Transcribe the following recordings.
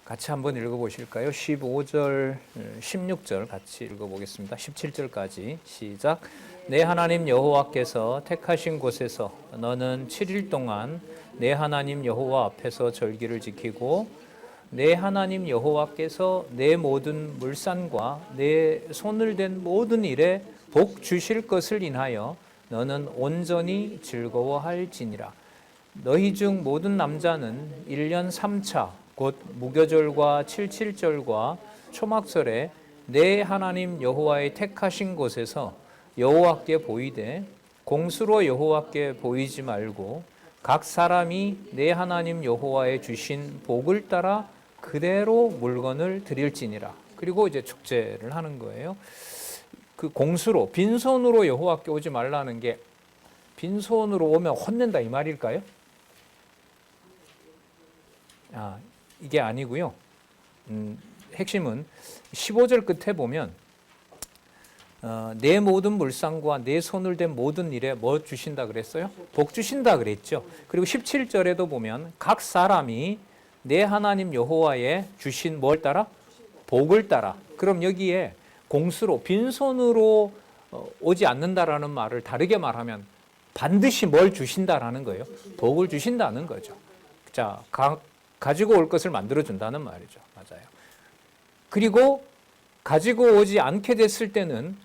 같이 한번 읽어보실까요? 15절, 16절 같이 읽어보겠습니다. 17절까지 시작. 내 하나님 여호와께서 택하신 곳에서 너는 7일 동안 내 하나님 여호와 앞에서 절기를 지키고 내 하나님 여호와께서 내 모든 물산과 내 손을 댄 모든 일에 복 주실 것을 인하여 너는 온전히 즐거워할지니라. 너희 중 모든 남자는 1년 3차 곧 무교절과 칠칠절과 초막절에 내 하나님 여호와의 택하신 곳에서 여호와께 보이되 공수로 여호와께 보이지 말고 각 사람이 내 하나님 여호와의 주신 복을 따라 그대로 물건을 드릴지니라. 그리고 이제 축제를 하는 거예요. 그 공수로 빈손으로 여호와께 오지 말라는 게 빈손으로 오면 혼낸다 이 말일까요? 이게 아니고요. 핵심은 15절 끝에 보면 내 모든 물상과 내 손을 댄 모든 일에 뭐 주신다 그랬어요? 복 주신다 그랬죠. 그리고 17절에도 보면 각 사람이 내 하나님 여호와의 주신 뭘 따라? 복을 따라. 그럼 여기에 공수로 빈손으로 오지 않는다라는 말을 다르게 말하면 반드시 뭘 주신다라는 거예요. 복을 주신다는 거죠. 자, 가지고 올 것을 만들어준다는 말이죠. 맞아요. 그리고 가지고 오지 않게 됐을 때는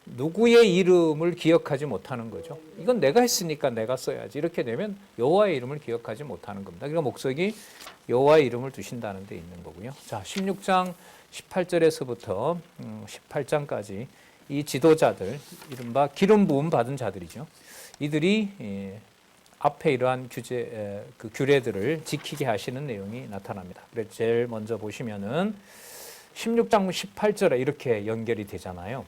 누구의 이름을 기억하지 못하는 거죠. 이건 내가 했으니까 내가 써야지. 이렇게 되면 여호와의 이름을 기억하지 못하는 겁니다. 그러니까 목적이 여호와의 이름을 두신다는 데 있는 거고요. 자, 16장 18절에서부터 18장까지 이 지도자들, 이른바 기름 부음 받은 자들이죠. 이들이 앞에 이러한 그 규례들을 지키게 하시는 내용이 나타납니다. 그래서 제일 먼저 보시면은 16장 18절에 이렇게 연결이 되잖아요.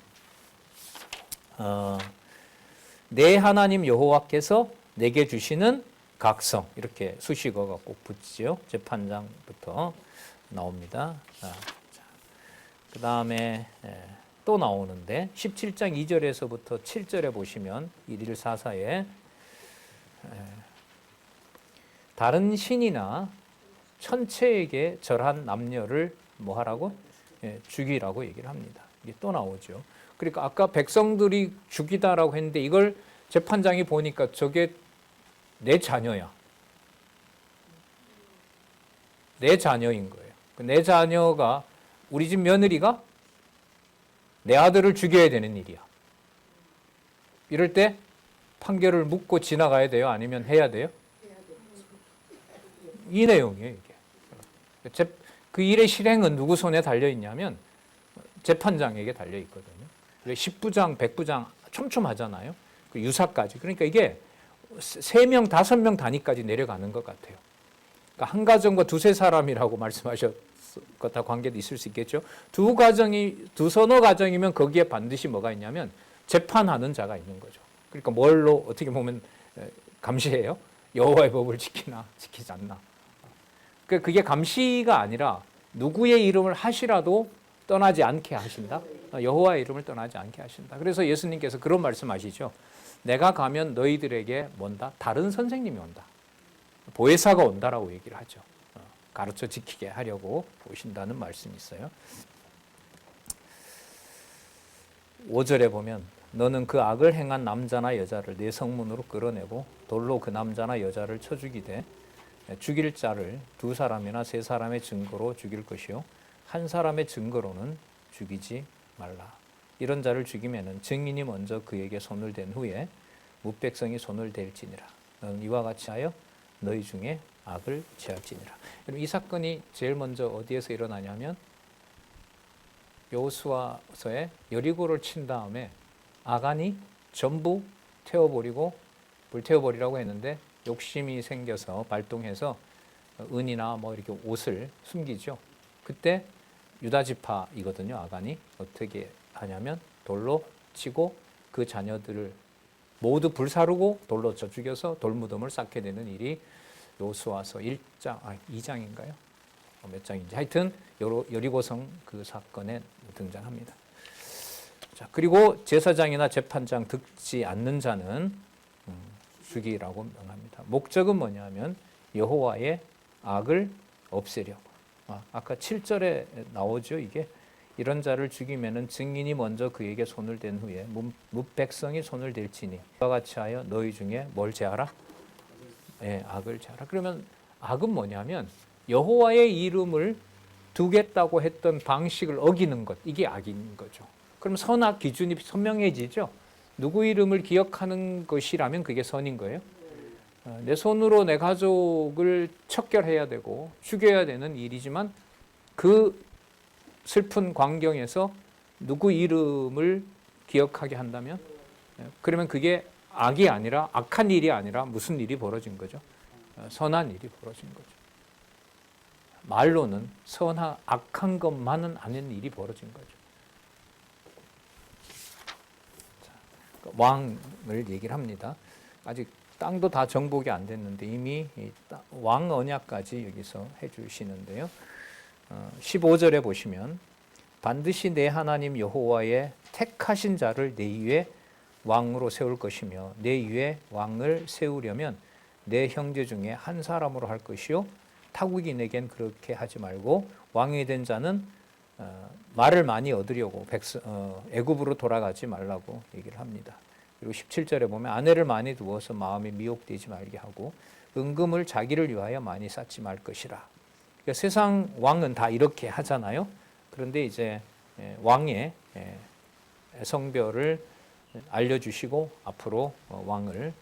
내 하나님 여호와께서 내게 주시는 각성, 이렇게 수식어가 꼭 붙지요. 재판장부터 나옵니다. 그 다음에 또 나오는데 17장 2절에서부터 7절에 보시면 1144에 다른 신이나 천체에게 절한 남녀를 뭐 하라고? 죽이라고 얘기를 합니다. 이게 또 나오죠. 그러니까 아까 백성들이 죽이다라고 했는데 이걸 재판장이 보니까 저게 내 자녀야. 내 자녀인 거예요. 내 자녀가 우리 집 며느리가 내 아들을 죽여야 되는 일이야. 이럴 때 판결을 묻고 지나가야 돼요? 아니면 해야 돼요? 이 내용이에요, 이게. 그 일의 실행은 누구 손에 달려있냐면 재판장에게 달려있거든요. 10부장, 100부장 촘촘하잖아요. 그 유사까지. 그러니까 이게 3명, 5명 단위까지 내려가는 것 같아요. 그러니까 한 가정과 두세 사람이라고 말씀하셨다 관계도 있을 수 있겠죠. 두서너 가정이면 거기에 반드시 뭐가 있냐면 재판하는 자가 있는 거죠. 그러니까 뭘로 어떻게 보면 감시해요? 여호와의 법을 지키나 지키지 않나. 그게 감시가 아니라 누구의 이름을 하시라도 떠나지 않게 하신다. 여호와의 이름을 떠나지 않게 하신다. 그래서 예수님께서 그런 말씀하시죠. 내가 가면 너희들에게 뭔다? 다른 선생님이 온다. 보혜사가 온다라고 얘기를 하죠. 가르쳐 지키게 하려고 보신다는 말씀이 있어요. 5절에 보면 너는 그 악을 행한 남자나 여자를 내 성문으로 끌어내고 돌로 그 남자나 여자를 쳐 죽이되 죽일 자를 2사람이나 3사람의 증거로 죽일 것이요 한 사람의 증거로는 죽이지 말라. 이런 자를 죽이면은 증인이 먼저 그에게 손을 댄 후에 무백성이 손을 댈지니라. 너는 이와 같이 하여 너희 중에 악을 취할지니라. 이 사건이 제일 먼저 어디에서 일어나냐면 여호수아서에 여리고를 친 다음에 아간이 전부 태워버리고 불태워버리라고 했는데 욕심이 생겨서 발동해서 은이나 뭐 이렇게 옷을 숨기죠. 그때 유다 지파이거든요. 아간이 어떻게 하냐면 돌로 치고 그 자녀들을 모두 불사르고 돌로 쳐 죽여서 돌무덤을 쌓게 되는 일이 여호수아서 2장인가요? 몇 장인지 하여튼 여리고성 그 사건에 등장합니다. 자, 그리고 제사장이나 재판장 듣지 않는 자는 죽이라고 명합니다. 목적은 뭐냐면 여호와의 악을 없애려고. 아까 7절에 나오죠. 이게 이런 자를 죽이면은 증인이 먼저 그에게 손을 댄 후에 뭇백성이 손을 댈지니 그와 같이 하여 너희 중에 뭘 제하라? 예, 악을 제하라. 그러면 악은 뭐냐면 여호와의 이름을 두겠다고 했던 방식을 어기는 것, 이게 악인 거죠. 그럼 선악 기준이 선명해지죠. 누구 이름을 기억하는 것이라면 그게 선인 거예요. 내 손으로 내 가족을 척결해야 되고 죽여야 되는 일이지만 그 슬픈 광경에서 누구 이름을 기억하게 한다면 그러면 그게 악이 아니라 악한 일이 아니라 무슨 일이 벌어진 거죠? 선한 일이 벌어진 거죠. 말로는 악한 것만은 아닌 일이 벌어진 거죠. 왕을 얘기를 합니다. 아직 땅도 다 정복이 안 됐는데 이미 왕 언약까지 여기서 해주시는데요. 15절에 보시면 반드시 내 하나님 여호와의 택하신 자를 내 위에 왕으로 세울 것이며 내 위에 왕을 세우려면 내 형제 중에 한 사람으로 할 것이요 타국인에겐 그렇게 하지 말고 왕이 된 자는 말을 많이 얻으려고 애굽으로 돌아가지 말라고 얘기를 합니다. 그리고 17절에 보면 아내를 많이 두어서 마음이 미혹되지 말게 하고 은금을 자기를 위하여 많이 쌓지 말 것이라. 그러니까 세상 왕은 다 이렇게 하잖아요. 그런데 이제 왕의 성별을 알려주시고 앞으로 왕을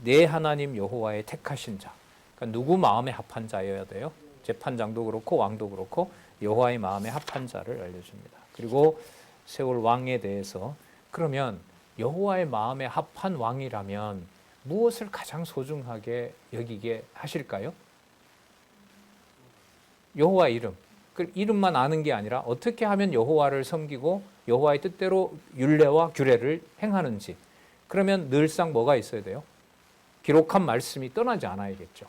내 하나님 여호와의 택하신 자, 그러니까 누구 마음에 합한 자여야 돼요. 재판장도 그렇고 왕도 그렇고 여호와의 마음에 합한 자를 알려줍니다. 그리고 세울 왕에 대해서 그러면 여호와의 마음에 합한 왕이라면 무엇을 가장 소중하게 여기게 하실까요? 여호와 이름. 그 이름만 아는 게 아니라 어떻게 하면 여호와를 섬기고 여호와의 뜻대로 율례와 규례를 행하는지. 그러면 늘상 뭐가 있어야 돼요? 기록한 말씀이 떠나지 않아야겠죠.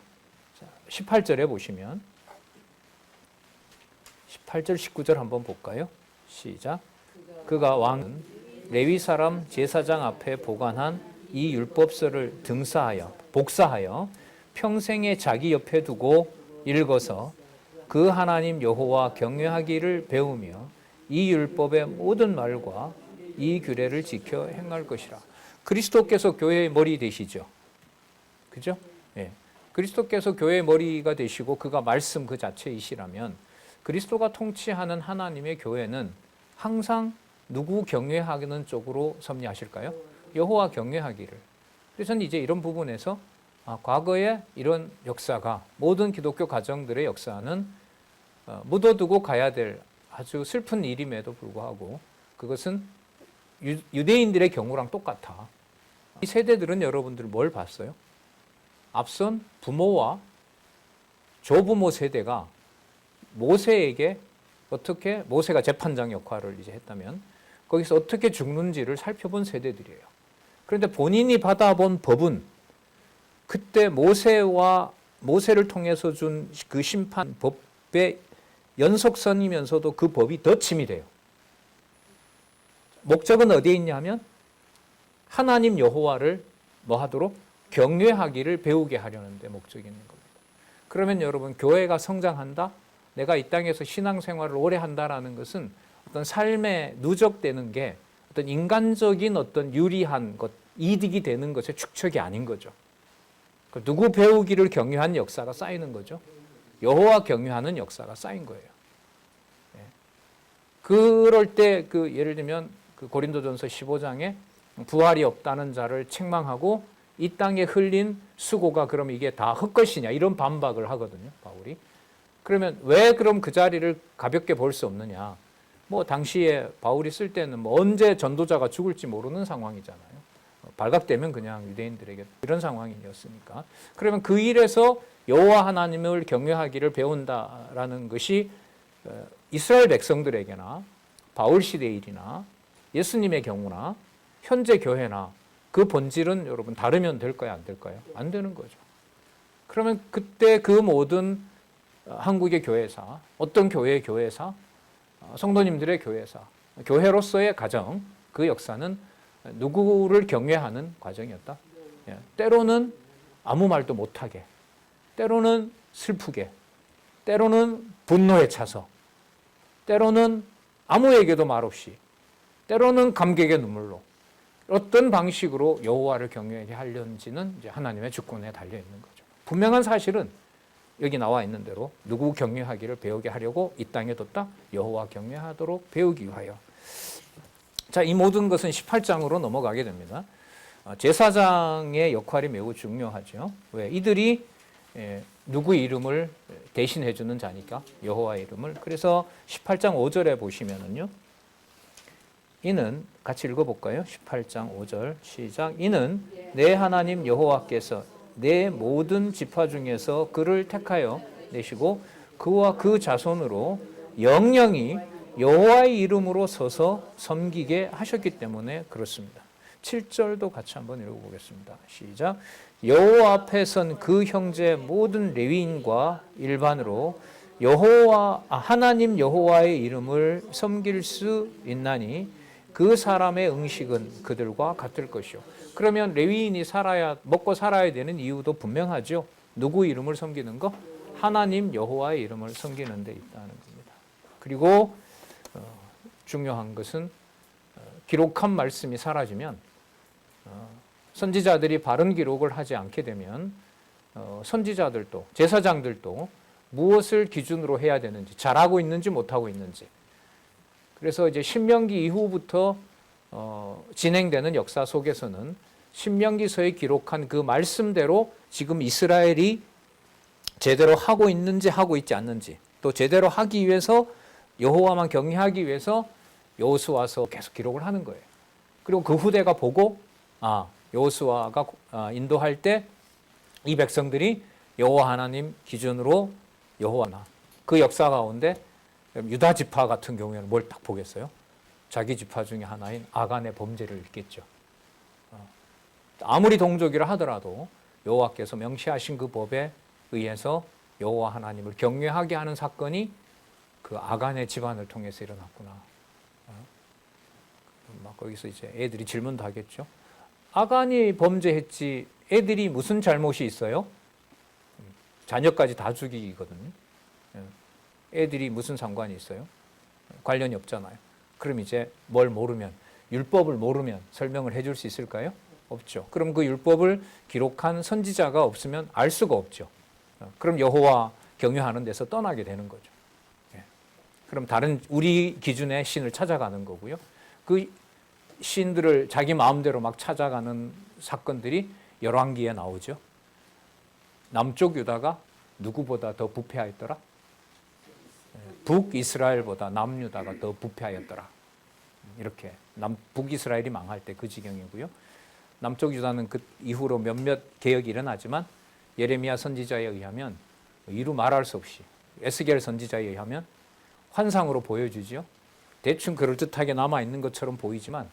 18절에 보시면 18절 19절 한번 볼까요? 시작. 그가 왕은 레위 사람 제사장 앞에 보관한 이 율법서를 복사하여 평생에 자기 옆에 두고 읽어서 그 하나님 여호와 경외하기를 배우며 이 율법의 모든 말과 이 규례를 지켜 행할 것이라. 그리스도께서 교회의 머리 되시죠. 그죠? 예. 그리스도께서 교회의 머리가 되시고 그가 말씀 그 자체이시라면 그리스도가 통치하는 하나님의 교회는 항상 누구 경외하는 쪽으로 섭리하실까요? 여호와 경외하기를. 그래서 저는 이제 이런 부분에서 과거에 이런 역사가 모든 기독교 가정들의 역사는 묻어두고 가야 될 아주 슬픈 일임에도 불구하고 그것은 유대인들의 경우랑 똑같아. 이 세대들은 여러분들 뭘 봤어요? 앞선 부모와 조부모 세대가 모세에게 어떻게 모세가 재판장 역할을 이제 했다면 거기서 어떻게 죽는지를 살펴본 세대들이에요. 그런데 본인이 받아본 법은 그때 모세를 통해서 준 그 심판 법의 연속선이면서도 그 법이 더 침이 돼요. 목적은 어디에 있냐면 하나님 여호와를 뭐 하도록 경외하기를 배우게 하려는 데 목적이 있는 겁니다. 그러면 여러분 교회가 성장한다? 내가 이 땅에서 신앙생활을 오래 한다라는 것은 어떤 삶에 누적되는 게 어떤 인간적인 어떤 유리한 것, 이득이 되는 것의 축적이 아닌 거죠. 누구 배우기를 경유한 역사가 쌓이는 거죠. 여호와 경유하는 역사가 쌓인 거예요. 그럴 때 예를 들면 고린도전서 15장에 부활이 없다는 자를 책망하고 이 땅에 흘린 수고가 그럼 이게 다 헛것이냐 이런 반박을 하거든요, 바울이. 그러면 왜 그럼 그 자리를 가볍게 볼 수 없느냐? 뭐 당시에 바울이 쓸 때는 뭐 언제 전도자가 죽을지 모르는 상황이잖아요. 발각되면 그냥 유대인들에게 이런 상황이었으니까. 그러면 그 일에서 여호와 하나님을 경외하기를 배운다라는 것이 이스라엘 백성들에게나 바울 시대 일이나 예수님의 경우나 현재 교회나 그 본질은 여러분 다르면 될까요? 안 될까요? 안 되는 거죠. 그러면 그때 그 모든 한국의 교회사, 어떤 교회의 교회사, 성도님들의 교회사, 교회로서의 가정, 그 역사는 누구를 경외하는 과정이었다. 때로는 아무 말도 못하게, 때로는 슬프게, 때로는 분노에 차서, 때로는 아무에게도 말없이, 때로는 감격의 눈물로 어떤 방식으로 여호와를 경외하게 하려는지는 이제 하나님의 주권에 달려 있는 거죠. 분명한 사실은 여기 나와 있는 대로 누구 경외하기를 배우게 하려고 이 땅에 뒀다? 여호와 경외하도록 배우기 위하여. 자, 이 모든 것은 18장으로 넘어가게 됩니다. 제사장의 역할이 매우 중요하죠. 왜? 이들이 누구의 이름을 대신해 주는 자니까, 여호와의 이름을. 그래서 18장 5절에 보시면은요, 이는 같이 읽어볼까요? 18장 5절 시작. 이는 내 하나님 여호와께서 내 모든 지파 중에서 그를 택하여 내시고 그와 그 자손으로 영영이 여호와의 이름으로 서서 섬기게 하셨기 때문에 그렇습니다. 7절도 같이 한번 읽어보겠습니다. 시작. 여호와 앞에 선 그 형제 모든 레위인과 일반으로 하나님 여호와의 이름을 섬길 수 있나니 그 사람의 응식은 그들과 같을 것이요. 그러면 레위인이 먹고 살아야 되는 이유도 분명하죠. 누구 이름을 섬기는 거? 하나님 여호와의 이름을 섬기는 데 있다는 겁니다. 그리고 중요한 것은 기록한 말씀이 사라지면, 선지자들이 바른 기록을 하지 않게 되면 선지자들도 제사장들도 무엇을 기준으로 해야 되는지, 잘하고 있는지 못하고 있는지. 그래서 이제 신명기 이후부터 진행되는 역사 속에서는 신명기서에 기록한 그 말씀대로 지금 이스라엘이 제대로 하고 있는지 하고 있지 않는지, 또 제대로 하기 위해서 여호와만 경외하기 위해서 여호수아서 계속 기록을 하는 거예요. 그리고 그 후대가 보고 여호수아가 인도할 때 이 백성들이 여호와 하나님 기준으로 여호와나, 그 역사 가운데 유다 지파 같은 경우에는 뭘 딱 보겠어요? 자기 지파 중에 하나인 아간의 범죄를 읽겠죠. 아무리 동족이라 하더라도 여호와께서 명시하신 그 법에 의해서 여호와 하나님을 경외하게 하는 사건이 그 아간의 집안을 통해서 일어났구나. 막 거기서 이제 애들이 질문도 하겠죠. 아간이 범죄했지 애들이 무슨 잘못이 있어요? 자녀까지 다 죽이거든요. 애들이 무슨 상관이 있어요? 관련이 없잖아요. 그럼 이제 뭘 모르면, 율법을 모르면 설명을 해줄 수 있을까요? 없죠. 그럼 그 율법을 기록한 선지자가 없으면 알 수가 없죠. 그럼 여호와 경외하는 데서 떠나게 되는 거죠. 그럼 다른 우리 기준의 신을 찾아가는 거고요. 그 신들을 자기 마음대로 막 찾아가는 사건들이 열왕기에 나오죠. 남쪽 유다가 누구보다 더 부패하였더라? 북이스라엘보다 남유다가 더 부패하였더라. 이렇게 북이스라엘이 망할 때 그 지경이고요. 남쪽 유다는 그 이후로 몇몇 개혁이 일어나지만 예레미야 선지자에 의하면 이루 말할 수 없이, 에스겔 선지자에 의하면 환상으로 보여주죠. 대충 그럴듯하게 남아있는 것처럼 보이지만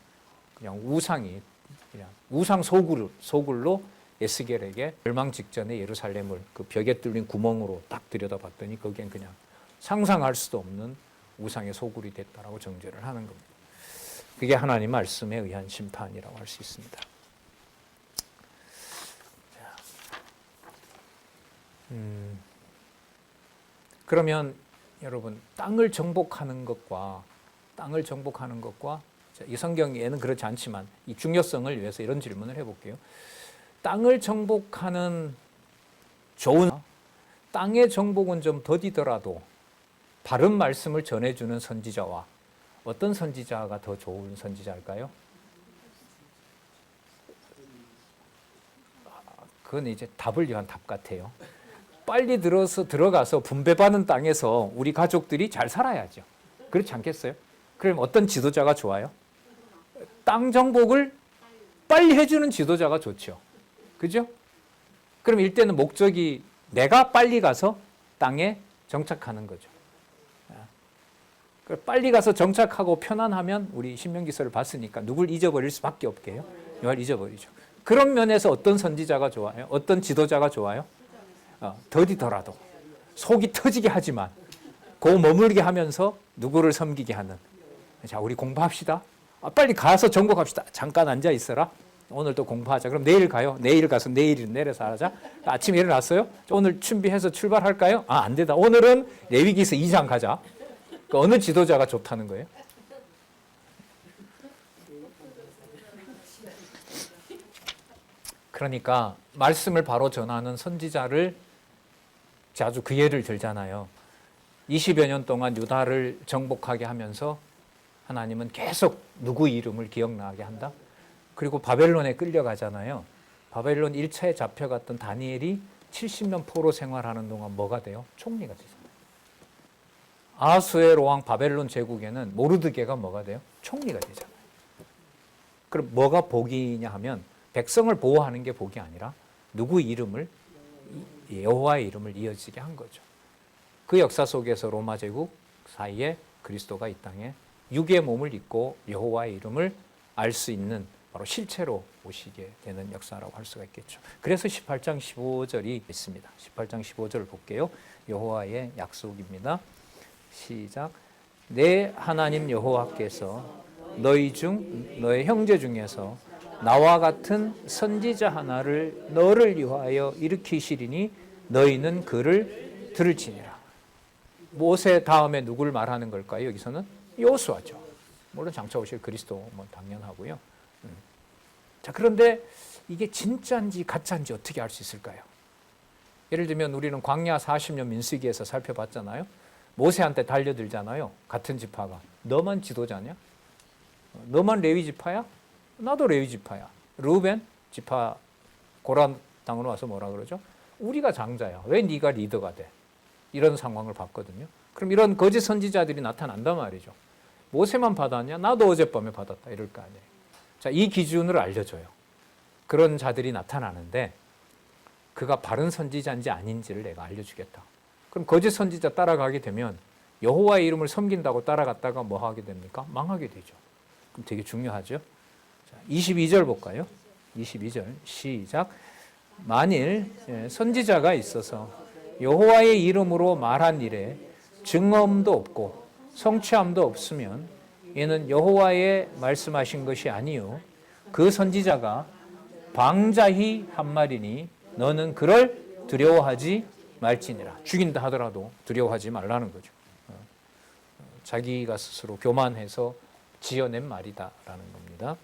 그냥 우상 소굴로 에스겔에게 멸망 직전에 예루살렘을 그 벽에 뚫린 구멍으로 딱 들여다봤더니 거기엔 그냥 상상할 수도 없는 우상의 소굴이 됐다라고 정죄를 하는 겁니다. 그게 하나님 말씀에 의한 심판이라고 할 수 있습니다. 그러면 여러분, 땅을 정복하는 것과 이 성경에는 그렇지 않지만 이 중요성을 위해서 이런 질문을 해볼게요. 땅을 정복하는 땅의 정복은 좀 더디더라도 바른 말씀을 전해주는 선지자와 어떤 선지자가 더 좋은 선지자일까요? 그건 이제 답을 위한 답 같아요. 빨리 들어가서 분배받은 땅에서 우리 가족들이 잘 살아야죠. 그렇지 않겠어요? 그럼 어떤 지도자가 좋아요? 땅 정복을 빨리 해주는 지도자가 좋죠. 그죠? 그럼 일단은 목적이 내가 빨리 가서 땅에 정착하는 거죠. 빨리 가서 정착하고 편안하면 우리 신명기서를 봤으니까 누굴 잊어버릴 수밖에 없게요. 이걸 잊어버리죠. 그런 면에서 어떤 선지자가 좋아요? 어떤 지도자가 좋아요? 더디더라도 속이 터지게 하지만 고 머물게 하면서 누구를 섬기게 하는. 자, 우리 공부합시다. 빨리 가서 정복합시다. 잠깐 앉아 있어라. 오늘 또 공부하자. 그럼 내일 가요. 내일 가서 내일 내려서 하자. 아침에 일어났어요. 오늘 준비해서 출발할까요? 아, 안 되다. 오늘은 레위기서 2장 가자. 그 어느 지도자가 좋다는 거예요? 그러니까 말씀을 바로 전하는 선지자를 자주 그 예를 들잖아요. 20여 년 동안 유다를 정복하게 하면서 하나님은 계속 누구 이름을 기억나게 한다. 그리고 바벨론에 끌려가잖아요. 바벨론 1차에 잡혀갔던 다니엘이 70년 포로 생활하는 동안 뭐가 돼요? 총리가 되잖아요. 아하수에로 왕 바벨론 제국에는 모르드게가 뭐가 돼요? 총리가 되잖아요. 그럼 뭐가 복이냐 하면 백성을 보호하는 게 복이 아니라 누구 이름을, 여호와의 이름을 이어지게 한 거죠. 그 역사 속에서 로마 제국 사이에 그리스도가 이 땅에 육의 몸을 입고 여호와의 이름을 알 수 있는 바로 실체로 오시게 되는 역사라고 할 수가 있겠죠. 그래서 18장 15절이 있습니다. 18장 15절을 볼게요. 여호와의 약속입니다. 시작. 내 하나님 여호와께서 너희 중 너의 형제 중에서 나와 같은 선지자 하나를 너를 위하여 일으키시리니 너희는 그를 들을지니라. 모세 다음에 누구를 말하는 걸까요? 여기서는 여호수아죠. 물론 장차 오실 그리스도 뭐 당연하고요. 자, 그런데 이게 진짜인지 가짜인지 어떻게 알 수 있을까요? 예를 들면 우리는 광야 40년 민수기에서 살펴봤잖아요. 모세한테 달려들잖아요. 같은 지파가. 너만 지도자냐? 너만 레위 지파야? 나도 레위 지파야. 르우벤 지파 고란 땅으로 와서 뭐라 그러죠? 우리가 장자야. 왜 네가 리더가 돼? 이런 상황을 봤거든요. 그럼 이런 거짓 선지자들이 나타난단 말이죠. 모세만 받았냐? 나도 어젯밤에 받았다. 이럴 거 아니에요. 자, 이 기준을 알려줘요. 그런 자들이 나타나는데 그가 바른 선지자인지 아닌지를 내가 알려주겠다. 그럼 거짓 선지자 따라가게 되면 여호와의 이름을 섬긴다고 따라갔다가 뭐 하게 됩니까? 망하게 되죠. 그럼 되게 중요하죠. 자, 22절 볼까요? 22절 시작. 만일 선지자가 있어서 여호와의 이름으로 말한 일에 증언도 없고 성취함도 없으면 이는 여호와의 말씀하신 것이 아니요 그 선지자가 방자히 한 말이니 너는 그를 두려워하지 말지니라. 죽인다 하더라도 두려워하지 말라는 거죠. 자기가 스스로 교만해서 지어낸 말이다라는 겁니다.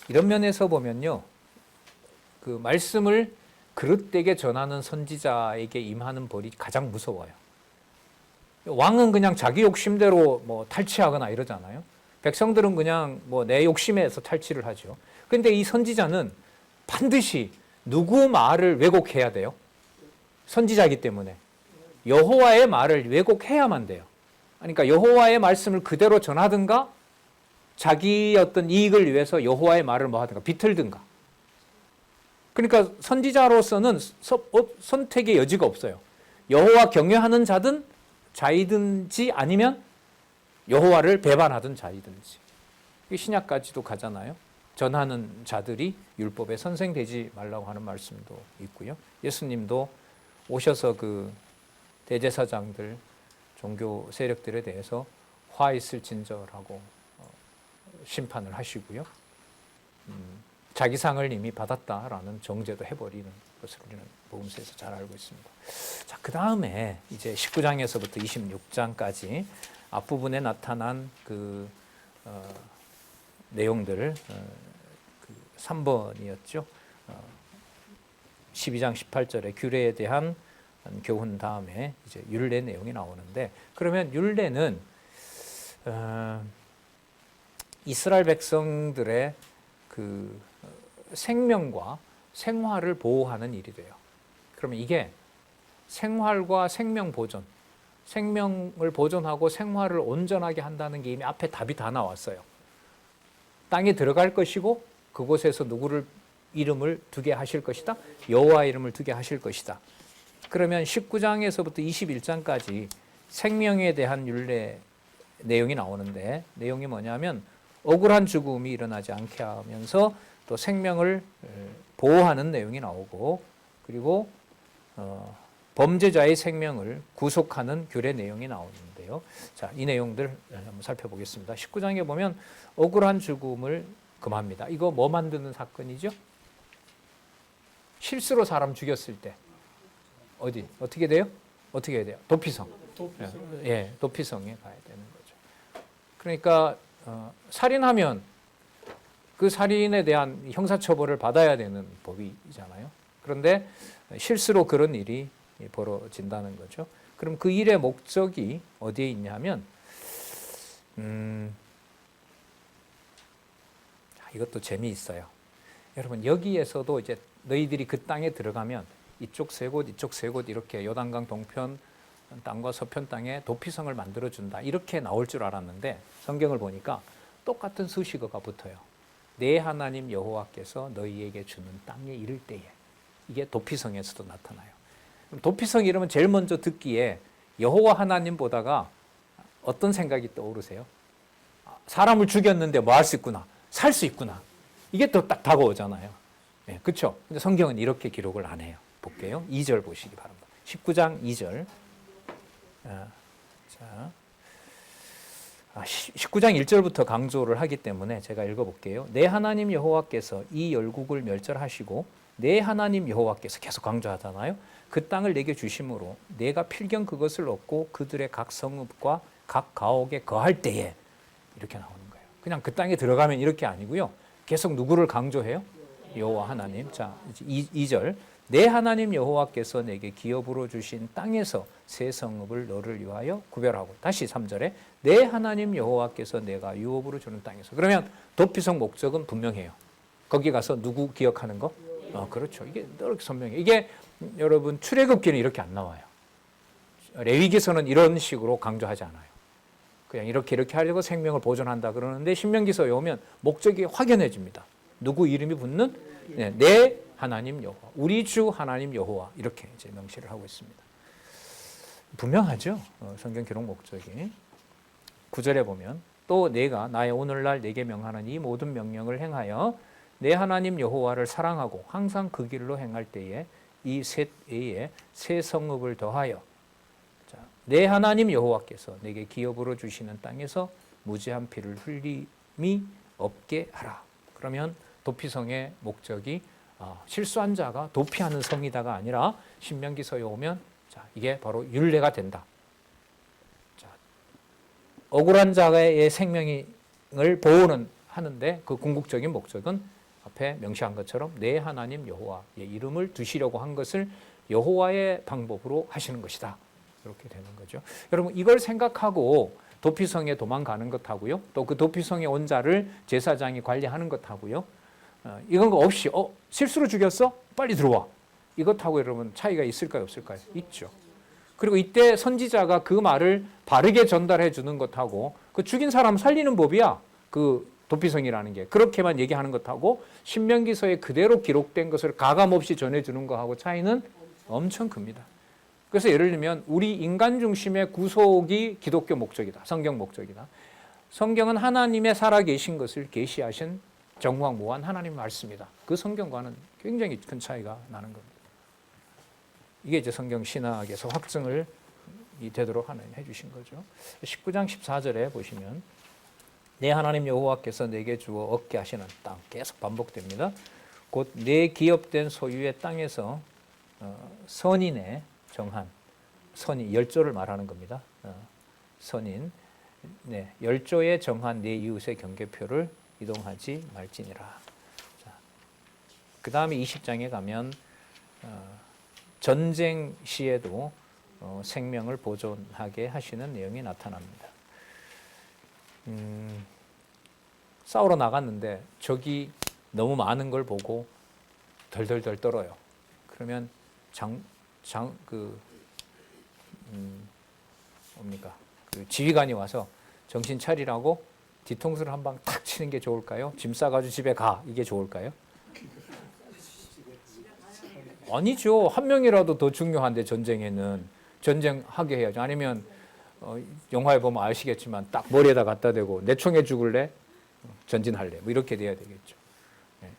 이런 면에서 보면요, 그 말씀을 그릇되게 전하는 선지자에게 임하는 벌이 가장 무서워요. 왕은 그냥 자기 욕심대로 뭐 탈취하거나 이러잖아요. 백성들은 그냥 뭐 내 욕심에서 탈취를 하죠. 그런데 이 선지자는 반드시 누구 말을 왜곡해야 돼요? 선지자이기 때문에 여호와의 말을 왜곡해야만 돼요. 그러니까 여호와의 말씀을 그대로 전하든가 자기 어떤 이익을 위해서 여호와의 말을 뭐 하든가 비틀든가. 그러니까 선지자로서는 선택의 여지가 없어요. 여호와 경외하는 자든 자이든지 아니면 여호와를 배반하든 자이든지. 신약까지도 가잖아요. 전하는 자들이 율법에 선생되지 말라고 하는 말씀도 있고요. 예수님도 오셔서 그 대제사장들, 종교 세력들에 대해서 화 있을진저라고 심판을 하시고요. 자기 상을 이미 받았다라는 정죄도 해버리는 것을 우리는 복음서에서 잘 알고 있습니다. 자, 그 다음에 이제 19장에서부터 26장까지 앞부분에 나타난 그 내용들을 그 3번이었죠. 12장 18절에 규례에 대한 교훈 다음에 이제 율례 내용이 나오는데, 그러면 율례는 이스라엘 백성들의 그 생명과 생활을 보호하는 일이 돼요. 그러면 이게 생활과 생명 보존, 생명을 보존하고 생활을 온전하게 한다는 게 이미 앞에 답이 다 나왔어요. 땅에 들어갈 것이고 그곳에서 누구를 이름을 두게 하실 것이다. 여호와 이름을 두게 하실 것이다. 그러면 19장에서부터 21장까지 생명에 대한 율례 내용이 나오는데, 내용이 뭐냐면 억울한 죽음이 일어나지 않게 하면서 또 생명을 보호하는 내용이 나오고, 그리고 범죄자의 생명을 구속하는 규례 내용이 나오는데요. 자, 이 내용들 한번 살펴보겠습니다. 19장에 보면 억울한 죽음을 금합니다. 이거 뭐 만드는 사건이죠? 실수로 사람 죽였을 때 어떻게 돼요? 어떻게 해야 돼요? 도피성. 예, 도피성에 가야 되는 거죠. 그러니까 살인하면 그 살인에 대한 형사처벌을 받아야 되는 법이잖아요. 그런데 실수로 그런 일이 벌어진다는 거죠. 그럼 그 일의 목적이 어디에 있냐면 이것도 재미있어요. 여러분 여기에서도 이제 너희들이 그 땅에 들어가면 이쪽 세 곳, 이쪽 세 곳 이렇게 요단강 동편 땅과 서편 땅에 도피성을 만들어준다 이렇게 나올 줄 알았는데 성경을 보니까 똑같은 수식어가 붙어요. 내 하나님 여호와께서 너희에게 주는 땅에 이를 때에. 이게 도피성에서도 나타나요. 도피성 이러면 제일 먼저 듣기에 여호와 하나님 보다가 어떤 생각이 떠오르세요? 사람을 죽였는데 뭐 할 수 있구나, 살 수 있구나. 이게 또 딱 다가오잖아요. 네, 그렇죠? 근데 성경은 이렇게 기록을 안 해요. 볼게요. 2절 보시기 바랍니다. 19장 2절. 자, 19장 1절부터 강조를 하기 때문에 제가 읽어볼게요. 내 하나님 여호와께서 이 열국을 멸절하시고 내 하나님 여호와께서 계속 강조하잖아요. 그 땅을 내게 주심으로 내가 필경 그것을 얻고 그들의 각 성읍과 각 가옥에 거할 때에 이렇게 나오는 거예요. 그냥 그 땅에 들어가면 이렇게 아니고요. 계속 누구를 강조해요? 여호와 하나님. 자, 2절. 내 하나님 여호와께서 내게 기업으로 주신 땅에서 새 성읍을 너를 위하여 구별하고. 다시 3절에 내 하나님 여호와께서 내가 유업으로 주는 땅에서. 그러면 도피성 목적은 분명해요. 거기 가서 누구 기억하는 거? 그렇죠. 이게 이렇게 선명해요. 이게 여러분 출애굽기는 이렇게 안 나와요. 레위기서는 이런 식으로 강조하지 않아요. 그냥 이렇게 하려고 생명을 보존한다 그러는데 신명기서에 오면 목적이 확연해집니다. 누구 이름이 붙는? 내 하나님 여호와, 우리 주 하나님 여호와 이렇게 이제 명시를 하고 있습니다. 분명하죠. 성경 기록 목적이. 9절에 보면 또 내가 나의 오늘날 내게 명하는 이 모든 명령을 행하여 내 하나님 여호와를 사랑하고 항상 그 길로 행할 때에 이 셋 외에 새 성읍을 더하여 자, 내 하나님 여호와께서 내게 기업으로 주시는 땅에서 무죄한 피를 흘림이 없게 하라. 그러면 도피성의 목적이 실수한 자가 도피하는 성이다가 아니라 신명기서에 오면 자, 이게 바로 율례가 된다. 자, 억울한 자의 생명을 보호는 하는데 그 궁극적인 목적은 앞에 명시한 것처럼 내 하나님 여호와의 이름을 두시려고 한 것을 여호와의 방법으로 하시는 것이다. 이렇게 되는 거죠. 여러분 이걸 생각하고 도피성에 도망가는 것하고요. 또 그 도피성에 온 자를 제사장이 관리하는 것하고요. 이건 거 없이 실수로 죽였어? 빨리 들어와. 이것하고 여러분 차이가 있을까요? 없을까요? 있죠. 그리고 이때 선지자가 그 말을 바르게 전달해 주는 것하고 그 죽인 사람 살리는 법이야. 그 도피성이라는 게 그렇게만 얘기하는 것하고 신명기서에 그대로 기록된 것을 가감없이 전해주는 것하고 차이는 엄청 큽니다. 그래서 예를 들면 우리 인간 중심의 구속이 기독교 목적이다. 성경 목적이다. 성경은 하나님의 살아계신 것을 계시하신 정황무한 하나님 말씀이다. 그 성경과는 굉장히 큰 차이가 나는 겁니다. 이게 이제 성경 신학에서 확증을 되도록 하나님 해주신 거죠. 19장 14절에 보시면 내 하나님 여호와께서 내게 주어 얻게 하시는 땅 계속 반복됩니다. 곧 내 기업된 소유의 땅에서 선인의 정한 선인 열조를 말하는 겁니다. 선인 열조에 정한 내 이웃의 경계표를 이동하지 말지니라. 그 다음에 20장에 가면 전쟁 시에도 생명을 보존하게 하시는 내용이 나타납니다. 싸우러 나갔는데 적이 너무 많은 걸 보고 덜덜덜 떨어요. 그러면 그 지휘관이 와서 정신 차리라고 뒤통수를 한 방 탁 치는 게 좋을까요? 짐 싸가지고 집에 가. 이게 좋을까요? 아니죠. 한 명이라도 더 중요한데 전쟁에는 전쟁하게 해야죠. 아니면 영화에 보면 아시겠지만 딱 머리에다 갖다 대고 내 총에 죽을래? 전진할래? 뭐 이렇게 돼야 되겠죠. 네.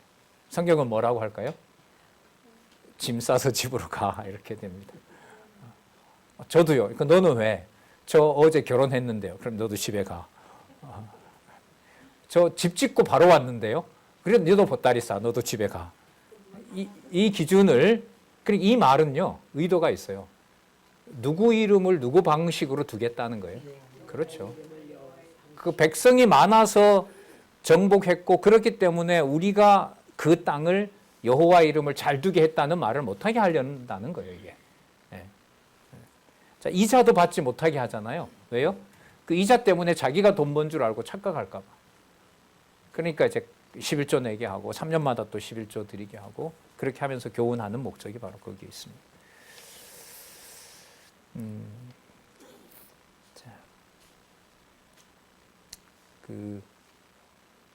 성경은 뭐라고 할까요? 짐 싸서 집으로 가. 이렇게 됩니다. 저도요. 그러니까 너는 왜? 저 어제 결혼했는데요. 그럼 너도 집에 가. 저 집 짓고 바로 왔는데요. 그래도 너도 보따리 싸. 너도 집에 가. 이 기준을, 그리고 이 말은요, 의도가 있어요. 누구 이름을 누구 방식으로 두겠다는 거예요. 그렇죠. 그 백성이 많아서 정복했고 그렇기 때문에 우리가 그 땅을 여호와 이름을 잘 두게 했다는 말을 못하게 하려는 거예요, 이게. 예. 자, 이자도 받지 못하게 하잖아요. 왜요? 그 이자 때문에 자기가 돈 번 줄 알고 착각할까 봐. 그러니까 이제 11조 내게 하고 3년마다 또 11조 드리게 하고 그렇게 하면서 교훈하는 목적이 바로 거기에 있습니다. 자, 그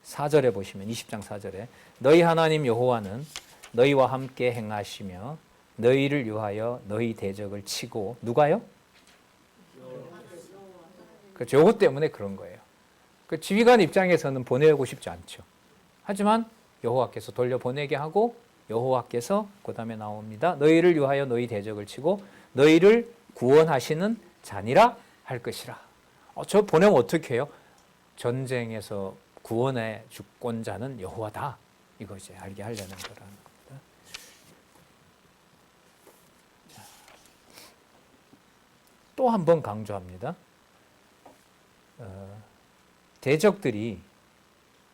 4절에 보시면 20장 4절에 너희 하나님 여호와는 너희와 함께 행하시며 너희를 위하여 너희 대적을 치고 누가요? 그렇죠. 요것 때문에 그런 거예요. 그 지휘관 입장에서는 보내고 싶지 않죠. 하지만 여호와께서 돌려보내게 하고 여호와께서 그 다음에 나옵니다. 너희를 위하여 너희 대적을 치고 너희를 구원하시는 자니라 할 것이라. 저 보내면 어떻게 해요? 전쟁에서 구원의 주권자는 여호와다. 이거 이제 알게 하려는 거라는 겁니다. 또 한 번 강조합니다. 대적들이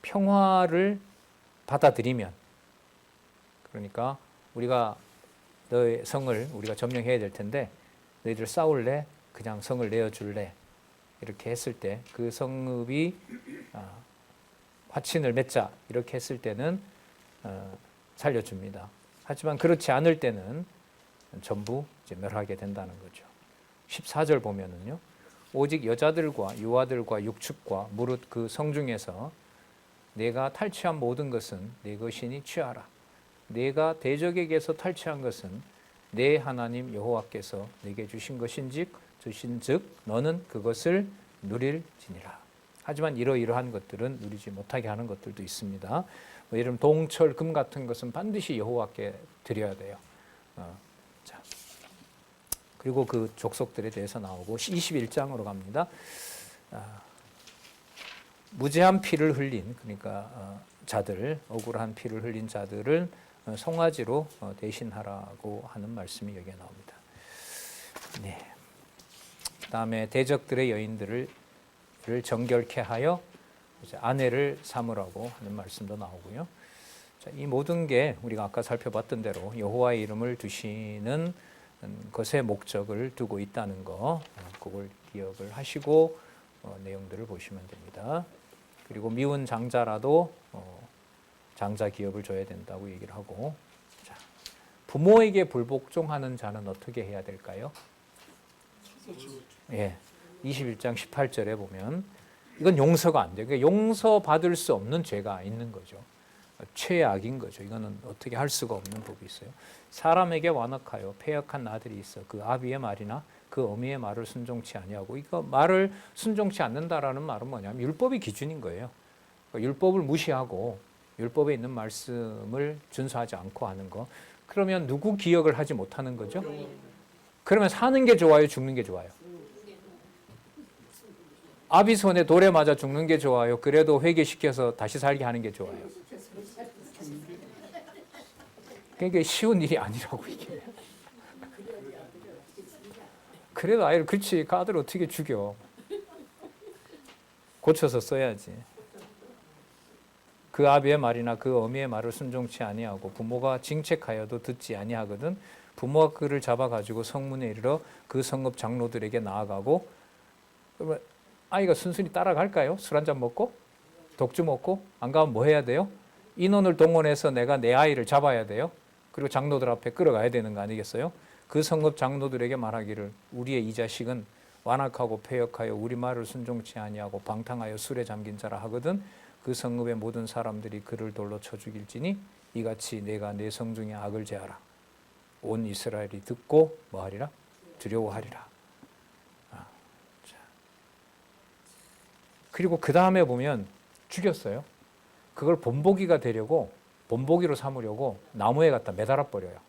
평화를 받아들이면, 그러니까 우리가 너의 성을 우리가 점령해야 될 텐데 너희들 싸울래? 그냥 성을 내어줄래? 이렇게 했을 때 그 성읍이 화친을 맺자 이렇게 했을 때는 살려줍니다. 하지만 그렇지 않을 때는 전부 이제 멸하게 된다는 거죠. 14절 보면은요. 오직 여자들과 유아들과 육축과 무릇 그 성중에서 내가 탈취한 모든 것은 내 것이니 취하라. 내가 대적에게서 탈취한 것은 내 하나님 여호와께서 내게 주신 것인즉 너는 그것을 누릴지니라. 하지만 이러이러한 것들은 누리지 못하게 하는 것들도 있습니다. 뭐 예를 들면 동철, 금 같은 것은 반드시 여호와께 드려야 돼요. 자, 그리고 그 족속들에 대해서 나오고 21장으로 갑니다. 무죄한 피를 흘린, 그러니까 자들, 억울한 피를 흘린 자들을 송아지로 대신하라고 하는 말씀이 여기에 나옵니다. 네. 그다음에 대적들의 여인들을 정결케 하여 이제 아내를 삼으라고 하는 말씀도 나오고요. 자, 이 모든 게 우리가 아까 살펴봤던 대로 여호와의 이름을 두시는 것의 목적을 두고 있다는 거, 그걸 기억을 하시고 내용들을 보시면 됩니다. 그리고 미운 장자라도 장자 기업을 줘야 된다고 얘기를 하고, 자, 부모에게 불복종하는 자는 어떻게 해야 될까요? 예, 21장 18절에 보면 이건 용서가 안 돼요. 그러니까 용서받을 수 없는 죄가 있는 거죠. 최악인 거죠. 이거는 어떻게 할 수가 없는 법이 있어요. 사람에게 완악하여 패역한 아들이 있어 그 아비의 말이나 그 어미의 말을 순종치 아니하고, 이거 말을 순종치 않는다라는 말은 뭐냐면 율법이 기준인 거예요. 그러니까 율법을 무시하고 율법에 있는 말씀을 준수하지 않고 하는 거. 그러면 누구 기억을 하지 못하는 거죠? 그러면 사는 게 좋아요, 죽는 게 좋아요? 아비 손에 돌에 맞아 죽는 게 좋아요? 그래도 회개시켜서 다시 살게 하는 게 좋아요? 그러니까 쉬운 일이 아니라고 이게. 그래도 아이를, 그렇지, 그 아들 어떻게 죽여? 고쳐서 써야지. 그 아비의 말이나 그 어미의 말을 순종치 아니하고 부모가 징책하여도 듣지 아니하거든 부모가 그를 잡아가지고 성문에 이르러 그 성읍 장로들에게 나아가고, 그러면 아이가 순순히 따라갈까요? 술 한잔 먹고? 독주 먹고? 안 가면 뭐 해야 돼요? 인원을 동원해서 내가 내 아이를 잡아야 돼요. 그리고 장로들 앞에 끌어가야 되는 거 아니겠어요? 그 성읍 장로들에게 말하기를 우리의 이 자식은 완악하고 패역하여 우리 말을 순종치 아니하고 방탕하여 술에 잠긴 자라 하거든 그 성읍의 모든 사람들이 그를 돌로 쳐 죽일지니 이같이 내가 내 성중에 악을 제하라. 온 이스라엘이 듣고 뭐하리라? 두려워하리라. 그리고 그 다음에 보면 죽였어요. 그걸 본보기가 되려고, 본보기로 삼으려고 나무에 갖다 매달아 버려요.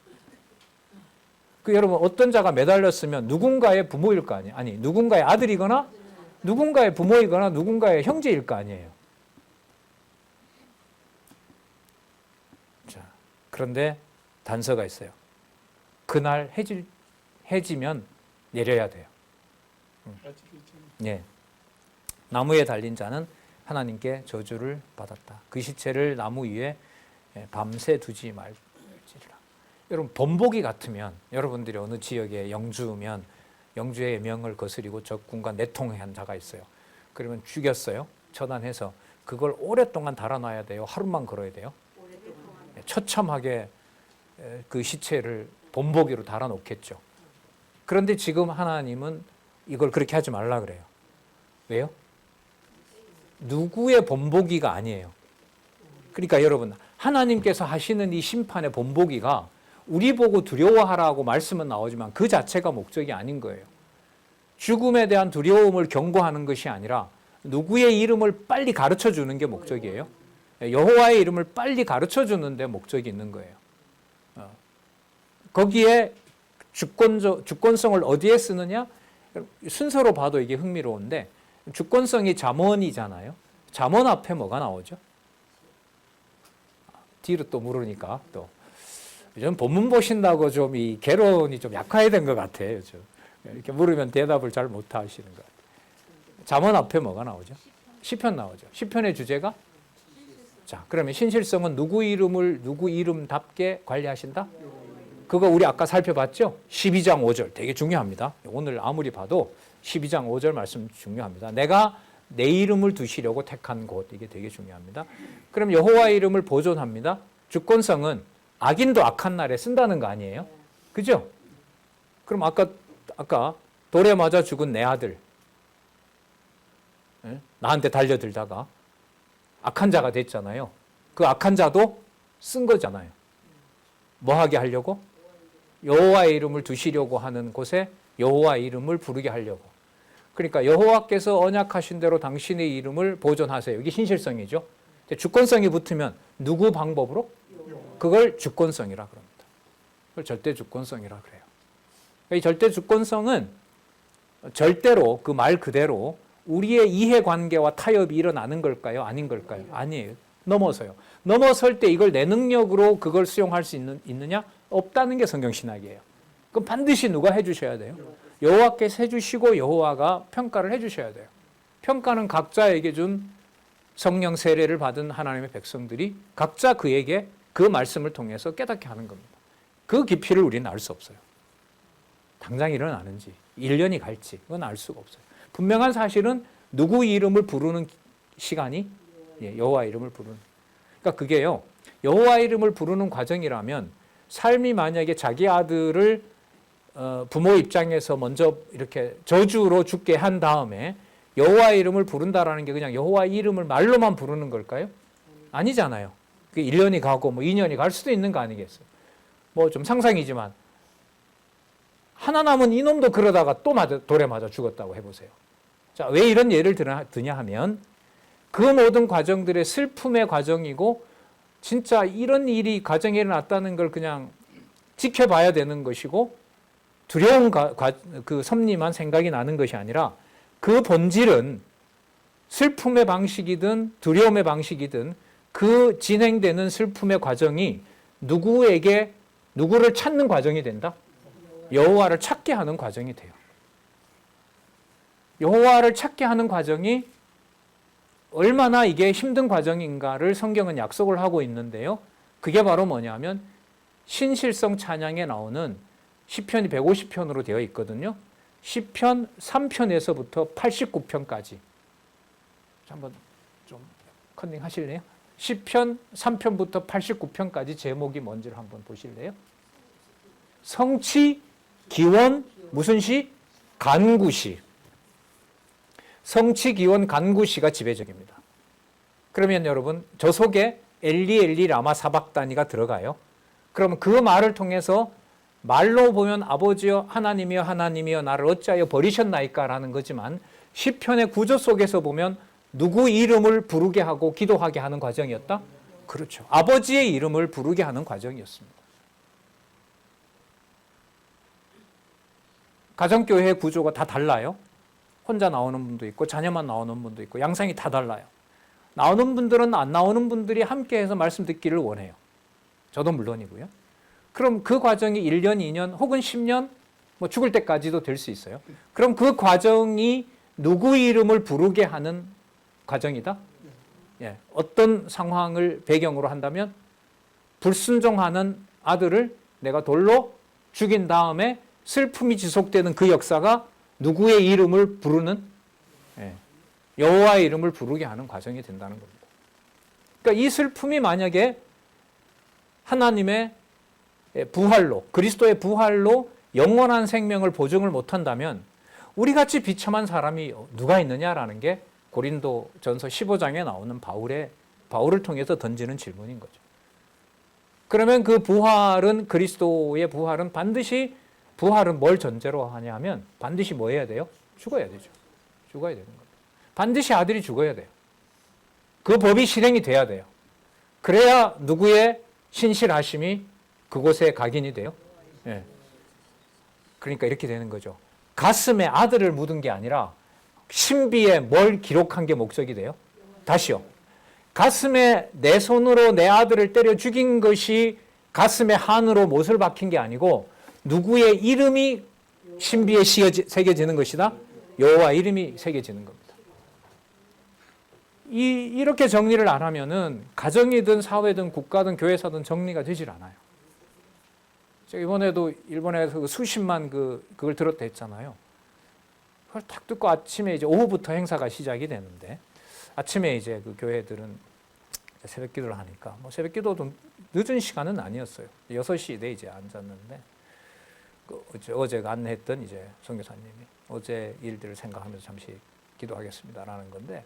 그 여러분, 어떤 자가 매달렸으면 누군가의 부모일 거 아니에요. 아니, 누군가의 아들이거나 누군가의 부모이거나 누군가의 형제일 거 아니에요. 그런데 단서가 있어요. 그날 해지면 내려야 돼요. 네. 나무에 달린 자는 하나님께 저주를 받았다. 그 시체를 나무 위에 밤새 두지 말지라. 여러분 본보기 같으면 여러분들이 어느 지역에 영주면 영주의 명을 거스리고 적군과 내통한 자가 있어요. 그러면 죽였어요. 처단해서 그걸 오랫동안 달아놔야 돼요. 하루만 걸어야 돼요. 처참하게 그 시체를 본보기로 달아놓겠죠. 그런데 지금 하나님은 이걸 그렇게 하지 말라 그래요. 왜요? 누구의 본보기가 아니에요. 그러니까 여러분 하나님께서 하시는 이 심판의 본보기가 우리 보고 두려워하라고 말씀은 나오지만 그 자체가 목적이 아닌 거예요. 죽음에 대한 두려움을 경고하는 것이 아니라 누구의 이름을 빨리 가르쳐 주는 게 목적이에요. 여호와의 이름을 빨리 가르쳐 주는 데 목적이 있는 거예요. 거기에 주권성을 어디에 쓰느냐? 순서로 봐도 이게 흥미로운데 주권성이 잠언이잖아요. 잠언 앞에 뭐가 나오죠? 뒤로 또 물으니까 또 요즘 본문 보신다고 좀 이 개론이 좀 약화된 것 같아요. 요즘. 이렇게 물으면 대답을 잘 못 하시는 것 같아요. 잠언 앞에 뭐가 나오죠? 시편 나오죠. 시편의 주제가? 자, 그러면 신실성은 누구 이름을 누구 이름답게 관리하신다? 그거 우리 아까 살펴봤죠? 12장 5절 되게 중요합니다. 오늘 아무리 봐도 12장 5절 말씀 중요합니다. 내가 내 이름을 두시려고 택한 곳, 이게 되게 중요합니다. 그럼 여호와의 이름을 보존합니다. 주권성은 악인도 악한 날에 쓴다는 거 아니에요? 그죠? 그럼 아까 돌에 맞아 죽은 내 아들, 나한테 달려들다가 악한 자가 됐잖아요. 그 악한 자도 쓴 거잖아요. 뭐 하게 하려고? 여호와의 이름을 두시려고 하는 곳에 여호와의 이름을 부르게 하려고. 그러니까 여호와께서 언약하신 대로 당신의 이름을 보존하세요. 이게 신실성이죠. 주권성이 붙으면 누구 방법으로? 그걸 주권성이라 그럽니다. 그걸 절대 주권성이라 그래요. 이 절대 주권성은 절대로 그 말 그대로 우리의 이해관계와 타협이 일어나는 걸까요? 아닌 걸까요? 아니에요. 넘어서요. 넘어설 때 이걸 내 능력으로 그걸 수용할 수 있느냐? 없다는 게 성경신학이에요. 그럼 반드시 누가 해주셔야 돼요? 여호와께서 해주시고 여호와가 평가를 해주셔야 돼요. 평가는 각자에게 준 성령 세례를 받은 하나님의 백성들이 각자 그에게 그 말씀을 통해서 깨닫게 하는 겁니다. 그 깊이를 우리는 알 수 없어요. 당장 일어나는지 1년이 갈지 그건 알 수가 없어요. 분명한 사실은 누구 이름을 부르는 시간이 여호와 이름을 부르는. 그러니까 그게요. 여호와 이름을 부르는 과정이라면 삶이 만약에 자기 아들을 부모 입장에서 먼저 이렇게 저주로 죽게 한 다음에 여호와 이름을 부른다라는 게 그냥 여호와 이름을 말로만 부르는 걸까요? 아니잖아요. 1년이 가고 뭐 2년이 갈 수도 있는 거 아니겠어요? 뭐 좀 상상이지만 하나 남은 이놈도 그러다가 또 돌에 맞아 죽었다고 해보세요. 자, 왜 이런 예를 드냐 하면 그 모든 과정들의 슬픔의 과정이고 진짜 이런 일이 가정에 일어났다는 걸 그냥 지켜봐야 되는 것이고 두려운 그 섭리만 생각이 나는 것이 아니라 그 본질은 슬픔의 방식이든 두려움의 방식이든 그 진행되는 슬픔의 과정이 누구를 찾는 과정이 된다? 여호와를 찾게 하는 과정이 돼요. 여호와를 찾게 하는 과정이 얼마나 이게 힘든 과정인가를 성경은 약속을 하고 있는데요. 그게 바로 뭐냐면 신실성 찬양에 나오는 시편이 150편으로 되어 있거든요. 시편 3편에서부터 89편까지. 한번 좀 컨닝 하실래요? 시편 3편부터 89편까지 제목이 뭔지를 한번 보실래요? 성취, 기원, 무슨 시? 간구시. 성취, 기원, 간구시가 지배적입니다. 그러면 여러분 저 속에 엘리 엘리 라마 사박다니가 들어가요. 그럼 그 말을 통해서 말로 보면 아버지여 하나님이여 하나님이여 나를 어찌하여 버리셨나이까라는 거지만 시편의 구조 속에서 보면 누구 이름을 부르게 하고 기도하게 하는 과정이었다? 그렇죠. 아버지의 이름을 부르게 하는 과정이었습니다. 가정교회의 구조가 다 달라요. 혼자 나오는 분도 있고 자녀만 나오는 분도 있고 양상이 다 달라요. 나오는 분들은 안 나오는 분들이 함께해서 말씀 듣기를 원해요. 저도 물론이고요. 그럼 그 과정이 1년, 2년 혹은 10년 뭐 죽을 때까지도 될 수 있어요. 그럼 그 과정이 누구 이름을 부르게 하는 과정이다? 예, 어떤 상황을 배경으로 한다면 불순종하는 아들을 내가 돌로 죽인 다음에 슬픔이 지속되는 그 역사가 누구의 이름을 부르는 여호와의 이름을 부르게 하는 과정이 된다는 겁니다. 그러니까 이 슬픔이 만약에 하나님의 부활로, 그리스도의 부활로 영원한 생명을 보증을 못한다면 우리같이 비참한 사람이 누가 있느냐라는 게 고린도전서 15장에 나오는 바울을 통해서 던지는 질문인 거죠. 그러면 그 부활은, 그리스도의 부활은 반드시, 부활은 뭘 전제로 하냐면 반드시 뭐 해야 돼요? 죽어야 되죠. 죽어야 되는 거예요. 반드시 아들이 죽어야 돼요. 그 법이 실행이 돼야 돼요. 그래야 누구의 신실하심이 그곳에 각인이 돼요. 예. 그러니까 이렇게 되는 거죠. 가슴에 아들을 묻은 게 아니라 신비에 뭘 기록한 게 목적이 돼요? 다시요. 가슴에 내 손으로 내 아들을 때려 죽인 것이 가슴에 한으로 못을 박힌 게 아니고 누구의 이름이 신비에 새겨지는 것이다? 여호와 이름이 새겨지는 겁니다. 이렇게 정리를 안 하면은 가정이든 사회든 국가든 교회사든 정리가 되질 않아요. 제가 이번에도 일본에서 수십만 그걸 들었다 했잖아요. 그걸 딱 듣고 아침에 이제 오후부터 행사가 시작이 되는데 아침에 이제 그 교회들은 새벽 기도를 하니까 뭐 새벽 기도도 늦은 시간은 아니었어요. 6시에 이제 앉았는데 어제가 안내했던 이제 선교사님이 어제 일들을 생각하면서 잠시 기도하겠습니다라는 건데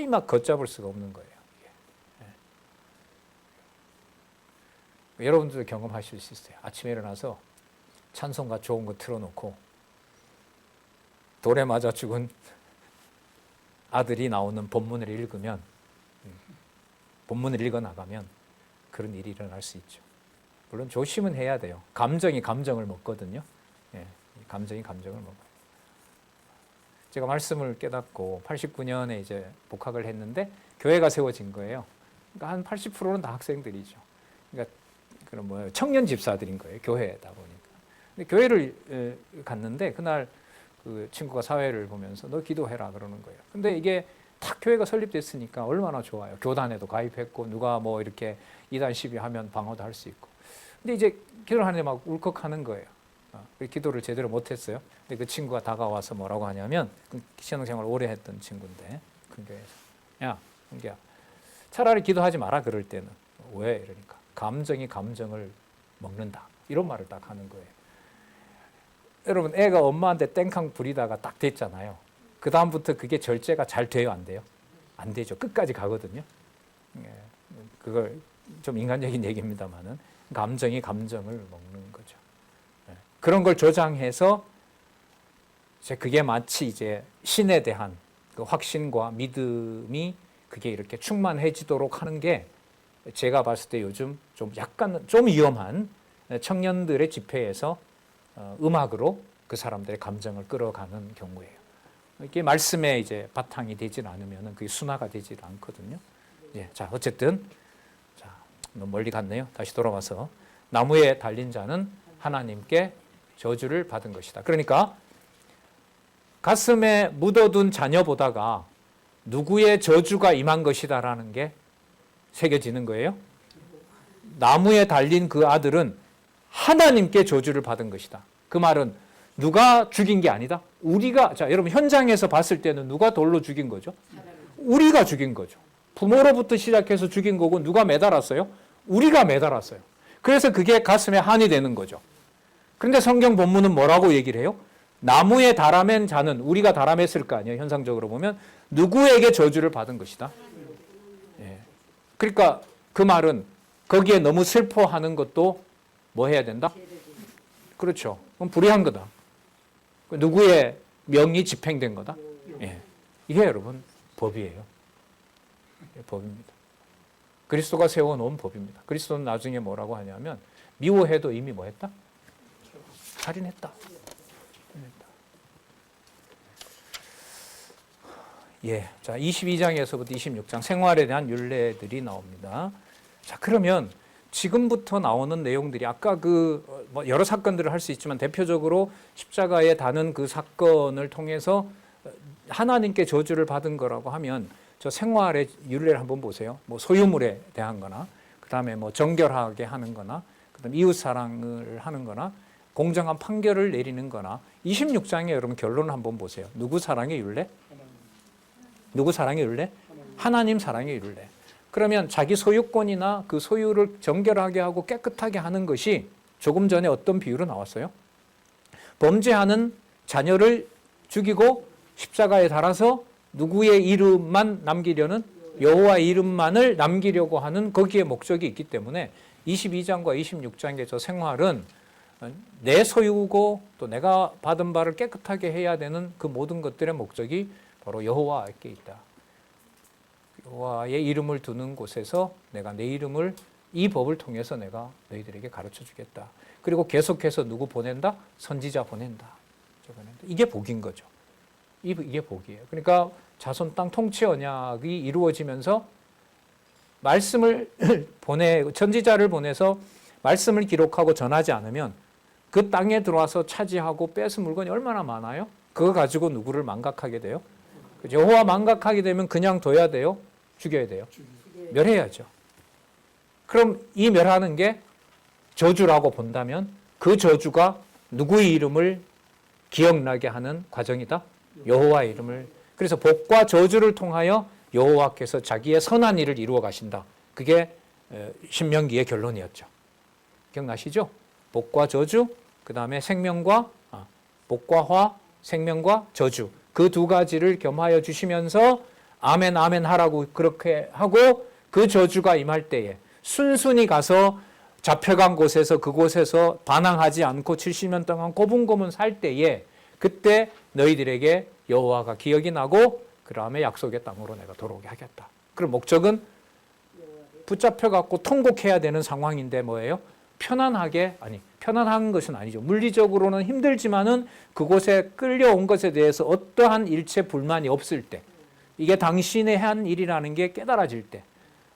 막 걷잡을 수가 없는 거예요. 예. 여러분들도 경험하실 수 있어요. 아침에 일어나서 찬송가 좋은 거 틀어놓고 돌에 맞아 죽은 아들이 나오는 본문을 읽으면 본문을 읽어 나가면 그런 일이 일어날 수 있죠. 물론 조심은 해야 돼요. 감정이 감정을 먹거든요. 예, 감정이 감정을 먹어요. 제가 말씀을 깨닫고 89년에 이제 복학을 했는데 교회가 세워진 거예요. 그러니까 한 80%는 다 학생들이죠. 그러니까 그런 뭐예요? 청년 집사들인 거예요. 교회다 보니까. 근데 교회를 갔는데 그날 그 친구가 사회를 보면서 너 기도해라 그러는 거예요. 근데 이게 딱 교회가 설립됐으니까 얼마나 좋아요. 교단에도 가입했고 누가 뭐 이렇게 이단 시비하면 방어도 할 수 있고. 근데 이제 기도를 하는데 막 울컥하는 거예요. 기도를 제대로 못했어요. 근데 그 친구가 다가와서 뭐라고 하냐면 신앙생활 오래 했던 친구인데 큰 교회에서 야, 은기야 차라리 기도하지 마라 그럴 때는 왜 이러니까 감정이 감정을 먹는다 이런 말을 딱 하는 거예요. 여러분 애가 엄마한테 땡캉 부리다가 딱 됐잖아요. 그 다음부터 그게 절제가 잘 돼요, 안 돼요? 안 되죠. 끝까지 가거든요. 그걸 좀 인간적인 얘기입니다만은 감정이 감정을 먹는 거죠. 그런 걸 조장해서 이제 그게 마치 이제 신에 대한 그 확신과 믿음이 그게 이렇게 충만해지도록 하는 게 제가 봤을 때 요즘 좀 약간 좀 위험한 청년들의 집회에서 음악으로 그 사람들의 감정을 끌어가는 경우예요. 이게 말씀에 이제 바탕이 되질 않으면 그게 순화가 되질 않거든요. 예, 자 어쨌든 자 너무 멀리 갔네요. 다시 돌아와서 나무에 달린 자는 하나님께 저주를 받은 것이다. 그러니까 가슴에 묻어둔 자녀보다가 누구의 저주가 임한 것이다라는 게 새겨지는 거예요. 나무에 달린 그 아들은 하나님께 저주를 받은 것이다. 그 말은 누가 죽인 게 아니다. 우리가 자 여러분 현장에서 봤을 때는 누가 돌로 죽인 거죠? 우리가 죽인 거죠. 부모로부터 시작해서 죽인 거고 누가 매달았어요? 우리가 매달았어요. 그래서 그게 가슴에 한이 되는 거죠. 그런데 성경 본문은 뭐라고 얘기를 해요? 나무에 달아맨 자는 우리가 달아맸을 거 아니에요. 현상적으로 보면 누구에게 저주를 받은 것이다. 예. 그러니까 그 말은 거기에 너무 슬퍼하는 것도 뭐 해야 된다? 그렇죠. 그럼 불의한 거다. 누구의 명이 집행된 거다. 예. 이게 여러분 법이에요. 법입니다. 그리스도가 세워놓은 법입니다. 그리스도는 나중에 뭐라고 하냐면 미워해도 이미 뭐 했다? 살인했다. 예, 자 22장에서부터 26장 생활에 대한 율례들이 나옵니다. 자 그러면 지금부터 나오는 내용들이 아까 뭐 여러 사건들을 할 수 있지만 대표적으로 십자가에 다는 그 사건을 통해서 하나님께 저주를 받은 거라고 하면 저 생활의 윤례를 한번 보세요. 뭐 소유물에 대한 거나 그다음에 뭐 정결하게 하는 거나 그다음에 이웃 사랑을 하는 거나 공정한 판결을 내리는 거나 26장에 여러분 결론을 한번 보세요. 누구 사랑의 윤례? 누구 사랑의 윤례? 하나님 사랑의 윤례. 그러면 자기 소유권이나 그 소유를 정결하게 하고 깨끗하게 하는 것이 조금 전에 어떤 비유로 나왔어요? 범죄하는 자녀를 죽이고 십자가에 달아서 누구의 이름만 남기려는 여호와의 이름만을 남기려고 하는 거기에 목적이 있기 때문에 22장과 26장의 저 생활은 내 소유고 또 내가 받은 바를 깨끗하게 해야 되는 그 모든 것들의 목적이 바로 여호와께 있다. 여호와의 이름을 두는 곳에서 내가 내 이름을 이 법을 통해서 내가 너희들에게 가르쳐 주겠다. 그리고 계속해서 누구 보낸다? 선지자 보낸다. 이게 복인 거죠. 이게 복이에요. 그러니까 자손 땅 통치 언약이 이루어지면서 말씀을 선지자를 보내서 말씀을 기록하고 전하지 않으면 그 땅에 들어와서 차지하고 뺏은 물건이 얼마나 많아요? 그거 가지고 누구를 망각하게 돼요? 여호와 망각하게 되면 그냥 둬야 돼요? 죽여야 돼요? 멸해야죠. 그럼 이 멸하는 게 저주라고 본다면 그 저주가 누구의 이름을 기억나게 하는 과정이다? 여호와의 이름을. 그래서 복과 저주를 통하여 여호와께서 자기의 선한 일을 이루어 가신다. 그게 신명기의 결론이었죠. 기억나시죠? 복과 저주, 그 다음에 복과 화, 생명과 저주. 그 두 가지를 겸하여 주시면서 아멘 아멘 하라고 그렇게 하고 그 저주가 임할 때에 순순히 가서 잡혀간 곳에서 그곳에서 반항하지 않고 70년 동안 고분고분 살 때에 그때 너희들에게 여호와가 기억이 나고 그 다음에 약속의 땅으로 내가 돌아오게 하겠다. 그럼 목적은 붙잡혀갖고 통곡해야 되는 상황인데 뭐예요? 편안한 것은 아니죠. 물리적으로는 힘들지만은 그곳에 끌려온 것에 대해서 어떠한 일체 불만이 없을 때, 이게 당신의 한 일이라는 게 깨달아질 때,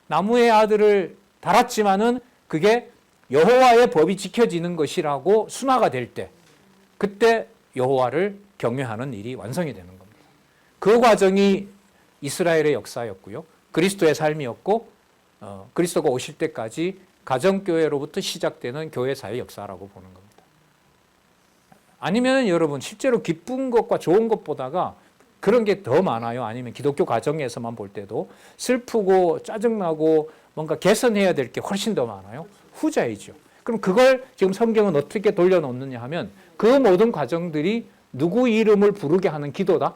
나무의 아들을 달았지만은 그게 여호와의 법이 지켜지는 것이라고 순화가 될 때, 그때 여호와를 경외하는 일이 완성이 되는 겁니다. 그 과정이 이스라엘의 역사였고요. 그리스도의 삶이었고 그리스도가 오실 때까지 가정교회로부터 시작되는 교회사의 역사라고 보는 겁니다. 아니면 여러분 실제로 기쁜 것과 좋은 것보다가 그런 게 더 많아요. 아니면 기독교 가정에서만 볼 때도 슬프고 짜증나고 뭔가 개선해야 될 게 훨씬 더 많아요. 후자이죠. 그럼 그걸 지금 성경은 어떻게 돌려놓느냐 하면 그 모든 과정들이 누구 이름을 부르게 하는 기도다?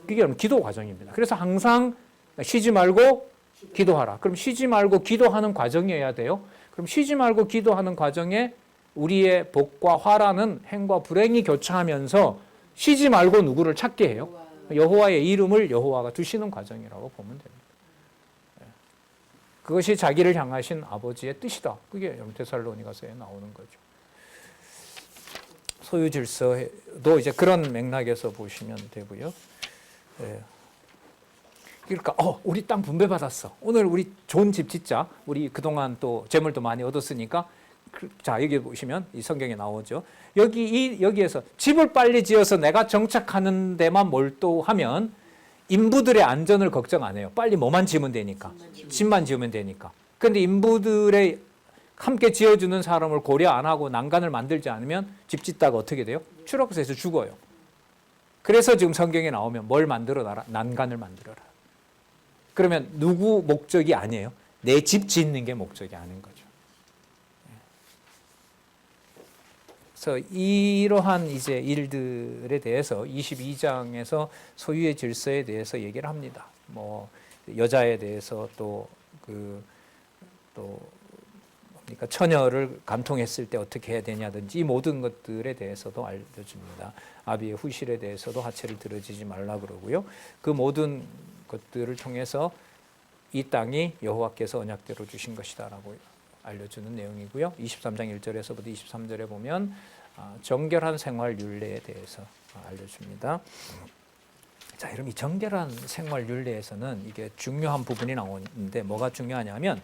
그게 기도 과정입니다. 그래서 항상 쉬지 말고 기도하라. 그럼 쉬지 말고 기도하는 과정이어야 돼요. 그럼 쉬지 말고 기도하는 과정에 우리의 복과 화라는 행과 불행이 교차하면서 쉬지 말고 누구를 찾게 해요? 여호와의 이름을 여호와가 두시는 과정이라고 보면 됩니다. 그것이 자기를 향하신 아버지의 뜻이다. 그게 데살로니가서에 나오는 거죠. 소유 질서도 이제 그런 맥락에서 보시면 되고요. 그러니까 우리 땅 분배받았어. 오늘 우리 좋은 집 짓자. 우리 그동안 또 재물도 많이 얻었으니까. 자, 여기 보시면 이 성경에 나오죠. 여기에서 집을 빨리 지어서 내가 정착하는 데만 몰두하면 인부들의 안전을 걱정 안 해요. 빨리 뭐만 지으면 되니까. 집만 지으면 되니까. 그런데 인부들의 함께 지어주는 사람을 고려 안 하고 난간을 만들지 않으면 집 짓다가 어떻게 돼요? 추락해서 죽어요. 그래서 지금 성경에 나오면 뭘 만들어놔라? 난간을 만들어라. 그러면 누구 목적이 아니에요. 내 집 짓는 게 목적이 아닌 거죠. 그래서 이러한 이제 일들에 대해서 22장에서 소유의 질서에 대해서 얘기를 합니다. 뭐 여자에 대해서 그러니까 처녀를 간통했을 때 어떻게 해야 되냐든지 이 모든 것들에 대해서도 알려줍니다. 아비의 후실에 대해서도 하체를 들어지지 말라 그러고요. 그 모든 것들을 통해서 이 땅이 여호와께서 언약대로 주신 것이다라고 알려주는 내용이고요. 23장 1절에서부터 23절에 보면 정결한 생활 율례에 대해서 알려줍니다. 자, 여러분 이 정결한 생활 율례에서는 이게 중요한 부분이 나오는데 뭐가 중요하냐면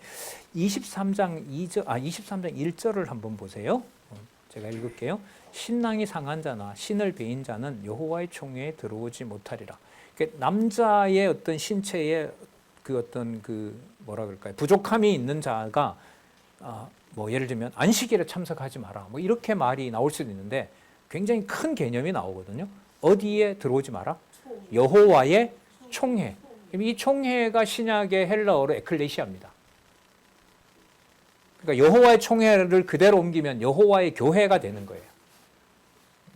23장 1절을 한번 보세요. 제가 읽을게요. 신랑이 상한 자나 신을 베인 자는 여호와의 총회에 들어오지 못하리라. 그러니까 남자의 어떤 신체에 그 어떤 그 뭐라 그럴까요? 부족함이 있는 자가 뭐 예를 들면 안식일에 참석하지 마라. 뭐 이렇게 말이 나올 수도 있는데 굉장히 큰 개념이 나오거든요. 어디에 들어오지 마라? 여호와의 총회. 이 총회가 신약의 헬라어로 에클레시아입니다. 그러니까 여호와의 총회를 그대로 옮기면 여호와의 교회가 되는 거예요.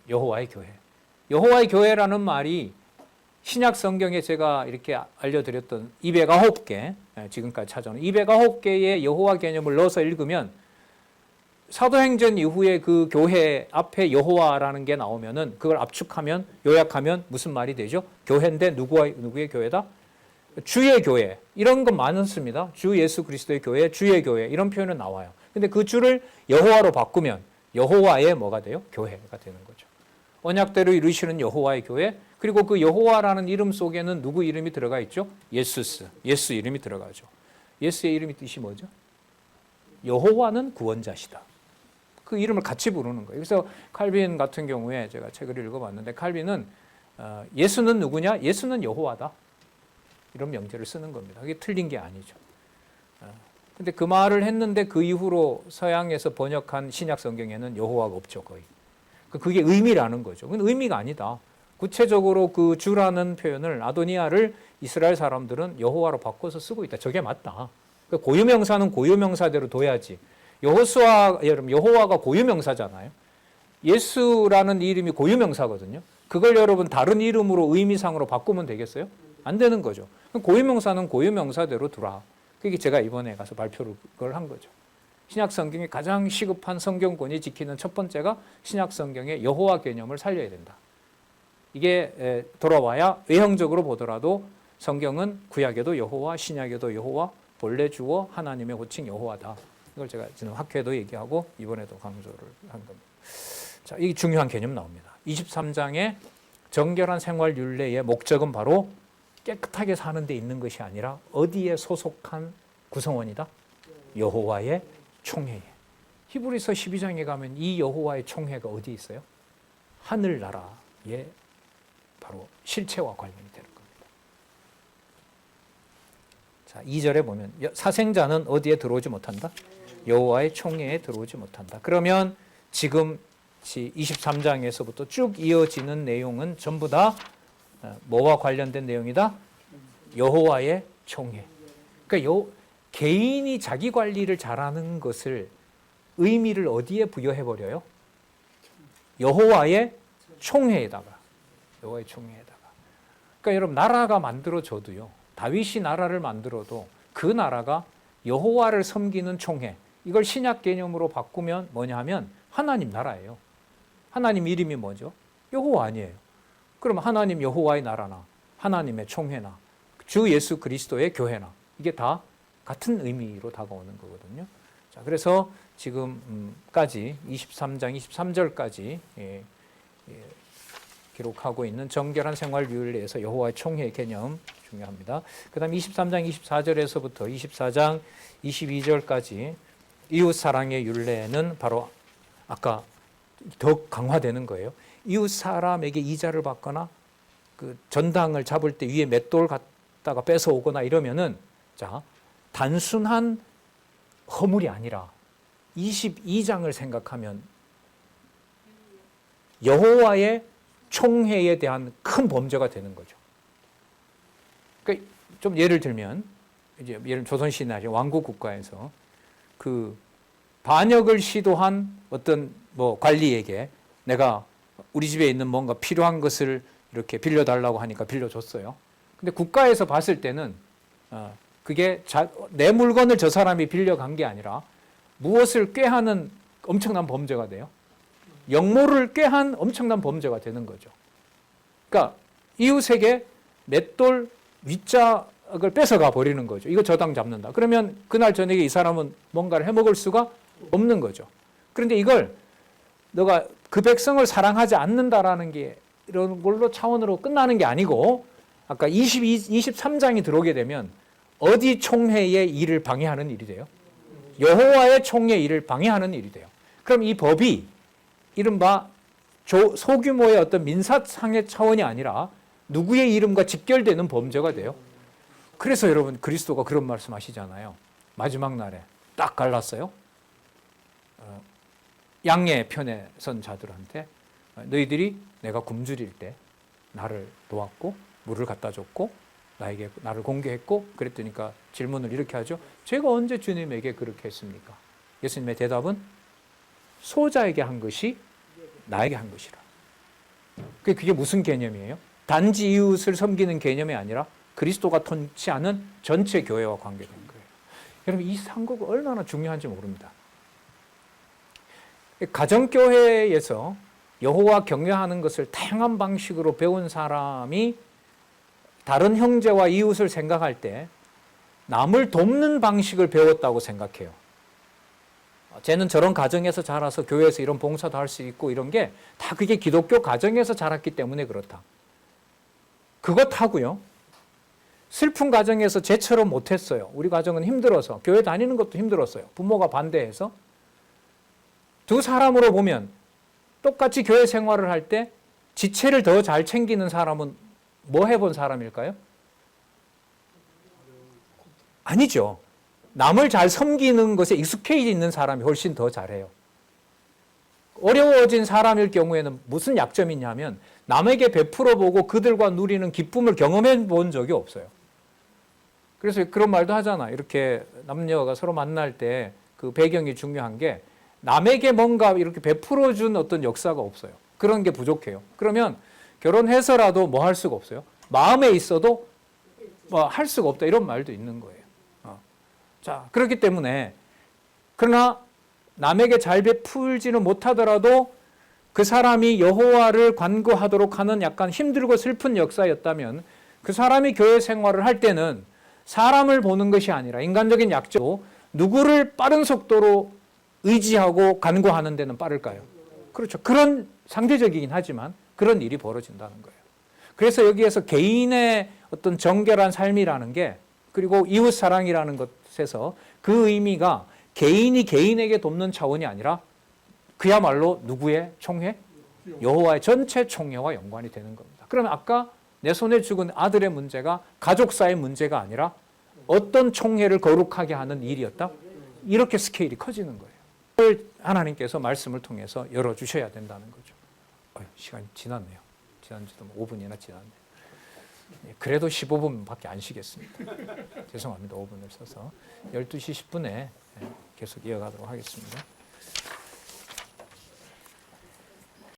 여호와의 교회. 여호와의 교회라는 말이 신약 성경에 제가 이렇게 알려드렸던 209개, 지금까지 찾아온 209개의 여호와 개념을 넣어서 읽으면 사도행전 이후에 그 교회 앞에 여호와라는 게 나오면은 그걸 압축하면 요약하면 무슨 말이 되죠? 교회인데 누구의 교회다? 주의 교회. 이런 건 많습니다. 주 예수 그리스도의 교회, 주의 교회 이런 표현은 나와요. 근데 그 주를 여호와로 바꾸면 여호와의 뭐가 돼요? 교회가 되는 거죠. 언약대로 이루시는 여호와의 교회. 그리고 그 여호와라는 이름 속에는 누구 이름이 들어가 있죠? 예수스. 예수 이름이 들어가죠. 예수의 이름이 뜻이 뭐죠? 여호와는 구원자시다. 그 이름을 같이 부르는 거예요. 그래서 칼빈 같은 경우에 제가 책을 읽어봤는데 칼빈은 예수는 누구냐? 예수는 여호와다. 이런 명제를 쓰는 겁니다. 그게 틀린 게 아니죠. 근데 그 말을 했는데 그 이후로 서양에서 번역한 신약 성경에는 여호와가 없죠, 거의. 그게 의미라는 거죠. 그건 의미가 아니다. 구체적으로 그 주라는 표현을 아도니아를 이스라엘 사람들은 여호와로 바꿔서 쓰고 있다. 저게 맞다. 고유명사는 고유명사대로 둬야지. 여호와가 고유명사잖아요. 예수라는 이름이 고유명사거든요. 그걸 여러분 다른 이름으로 의미상으로 바꾸면 되겠어요? 안 되는 거죠. 고유명사는 고유명사대로 두라. 그게 제가 이번에 가서 발표를 그걸 한 거죠. 신약 성경의 가장 시급한 성경권이 지키는 첫 번째가 신약 성경의 여호와 개념을 살려야 된다. 이게 돌아와야 외형적으로 보더라도 성경은 구약에도 여호와, 신약에도 여호와, 본래 주어 하나님의 호칭 여호와다. 이걸 제가 지금 학회도 얘기하고 이번에도 강조를 한 겁니다. 자, 이 중요한 개념 나옵니다. 23장의 정결한 생활 율례의 목적은 바로 깨끗하게 사는 데 있는 것이 아니라 어디에 소속한 구성원이다? 여호와의 총회에. 히브리서 12장에 가면 이 여호와의 총회가 어디 있어요? 하늘나라의 바로 실체와 관련이 되는 겁니다. 자, 2절에 보면 사생자는 어디에 들어오지 못한다? 여호와의 총회에 들어오지 못한다. 그러면 지금 23장에서부터 쭉 이어지는 내용은 전부 다 뭐와 관련된 내용이다? 여호와의 총회. 그러니까 개인이 자기 관리를 잘하는 것을 의미를 어디에 부여해버려요? 여호와의 총회에다가. 여호와의 총회에다가. 그러니까 여러분 나라가 만들어져도요. 다윗이 나라를 만들어도 그 나라가 여호와를 섬기는 총회. 이걸 신약 개념으로 바꾸면 뭐냐 하면 하나님 나라예요. 하나님 이름이 뭐죠? 여호와 아니에요. 그럼 하나님 여호와의 나라나 하나님의 총회나 주 예수 그리스도의 교회나 이게 다 같은 의미로 다가오는 거거든요. 자, 그래서 지금까지 23장 23절까지 기록하고 있는 정결한 생활 율례에서 여호와의 총회의 개념 중요합니다. 그다음 23장 24절에서부터 24장 22절까지 이웃 사랑의 율례는 바로 아까 더 강화되는 거예요. 이웃 사람에게 이자를 받거나 그 전당을 잡을 때 위에 맷돌 갖다가 뺏어오거나 이러면은 자, 단순한 허물이 아니라 22장을 생각하면 여호와의 총회에 대한 큰 범죄가 되는 거죠. 그러니까 좀 예를 들면 이제 예를 조선시대 왕국 국가에서 그 반역을 시도한 어떤 뭐 관리에게 내가 우리 집에 있는 뭔가 필요한 것을 이렇게 빌려달라고 하니까 빌려줬어요. 근데 국가에서 봤을 때는 그게 내 물건을 저 사람이 빌려간 게 아니라 무엇을 꾀하는 엄청난 범죄가 돼요. 영모를 꾀한 엄청난 범죄가 되는 거죠. 그러니까 이웃에게 맷돌 윗짝을 뺏어가 버리는 거죠. 이거 저당 잡는다. 그러면 그날 저녁에 이 사람은 뭔가를 해먹을 수가 없는 거죠. 그런데 이걸 너가 그 백성을 사랑하지 않는다라는 게 이런 걸로 차원으로 끝나는 게 아니고 아까 23장이 들어오게 되면 어디 총회의 일을 방해하는 일이 돼요? 여호와의 총회 일을 방해하는 일이 돼요. 그럼 이 법이 이른바 소규모의 어떤 민사상의 차원이 아니라 누구의 이름과 직결되는 범죄가 돼요. 그래서 여러분 그리스도가 그런 말씀 하시잖아요. 마지막 날에 딱 갈랐어요. 양의 편에 선 자들한테 너희들이 내가 굶주릴 때 나를 도왔고 물을 갖다 줬고 나에게 나를 공개했고 그랬더니까 질문을 이렇게 하죠. 제가 언제 주님에게 그렇게 했습니까? 예수님의 대답은 소자에게 한 것이 나에게 한 것이라. 그게 무슨 개념이에요? 단지 이웃을 섬기는 개념이 아니라 그리스도가 통치하는 전체 교회와 관계된 거예요. 여러분 이 상고가 얼마나 중요한지 모릅니다. 가정교회에서 여호와 경외하는 것을 다양한 방식으로 배운 사람이 다른 형제와 이웃을 생각할 때 남을 돕는 방식을 배웠다고 생각해요. 쟤는 저런 가정에서 자라서 교회에서 이런 봉사도 할 수 있고 이런 게 다 그게 기독교 가정에서 자랐기 때문에 그렇다. 그것하고요. 슬픈 가정에서 쟤처럼 못했어요. 우리 가정은 힘들어서 교회 다니는 것도 힘들었어요. 부모가 반대해서. 두 사람으로 보면 똑같이 교회 생활을 할 때 지체를 더 잘 챙기는 사람은 뭐 해본 사람일까요? 아니죠. 남을 잘 섬기는 것에 익숙해져 있는 사람이 훨씬 더 잘해요. 어려워진 사람일 경우에는 무슨 약점이 있냐면 남에게 베풀어 보고 그들과 누리는 기쁨을 경험해 본 적이 없어요. 그래서 그런 말도 하잖아. 이렇게 남녀가 서로 만날 때 그 배경이 중요한 게 남에게 뭔가 이렇게 베풀어 준 어떤 역사가 없어요. 그런 게 부족해요. 그러면 결혼해서라도 뭐 할 수가 없어요. 마음에 있어도 뭐 할 수가 없다. 이런 말도 있는 거예요. 자, 그렇기 때문에 그러나 남에게 잘 베풀지는 못하더라도 그 사람이 여호와를 관구하도록 하는 약간 힘들고 슬픈 역사였다면 그 사람이 교회 생활을 할 때는 사람을 보는 것이 아니라 인간적인 약점, 누구를 빠른 속도로 의지하고 간구하는 데는 빠를까요? 그렇죠. 그런 상대적이긴 하지만 그런 일이 벌어진다는 거예요. 그래서 여기에서 개인의 어떤 정결한 삶이라는 게 그리고 이웃 사랑이라는 것에서 그 의미가 개인이 개인에게 돕는 차원이 아니라 그야말로 누구의 총회? 여호와의 전체 총회와 연관이 되는 겁니다. 그러면 아까 내 손에 죽은 아들의 문제가 가족사의 문제가 아니라 어떤 총회를 거룩하게 하는 일이었다? 이렇게 스케일이 커지는 거예요. 하나님께서 말씀을 통해서 열어주셔야 된다는 거죠. 시간이 지났네요. 지난지도 5분이나 지났네요. 그래도 15분밖에 안 쉬겠습니다. 죄송합니다. 5분을 써서 12시 10분에 계속 이어가도록 하겠습니다.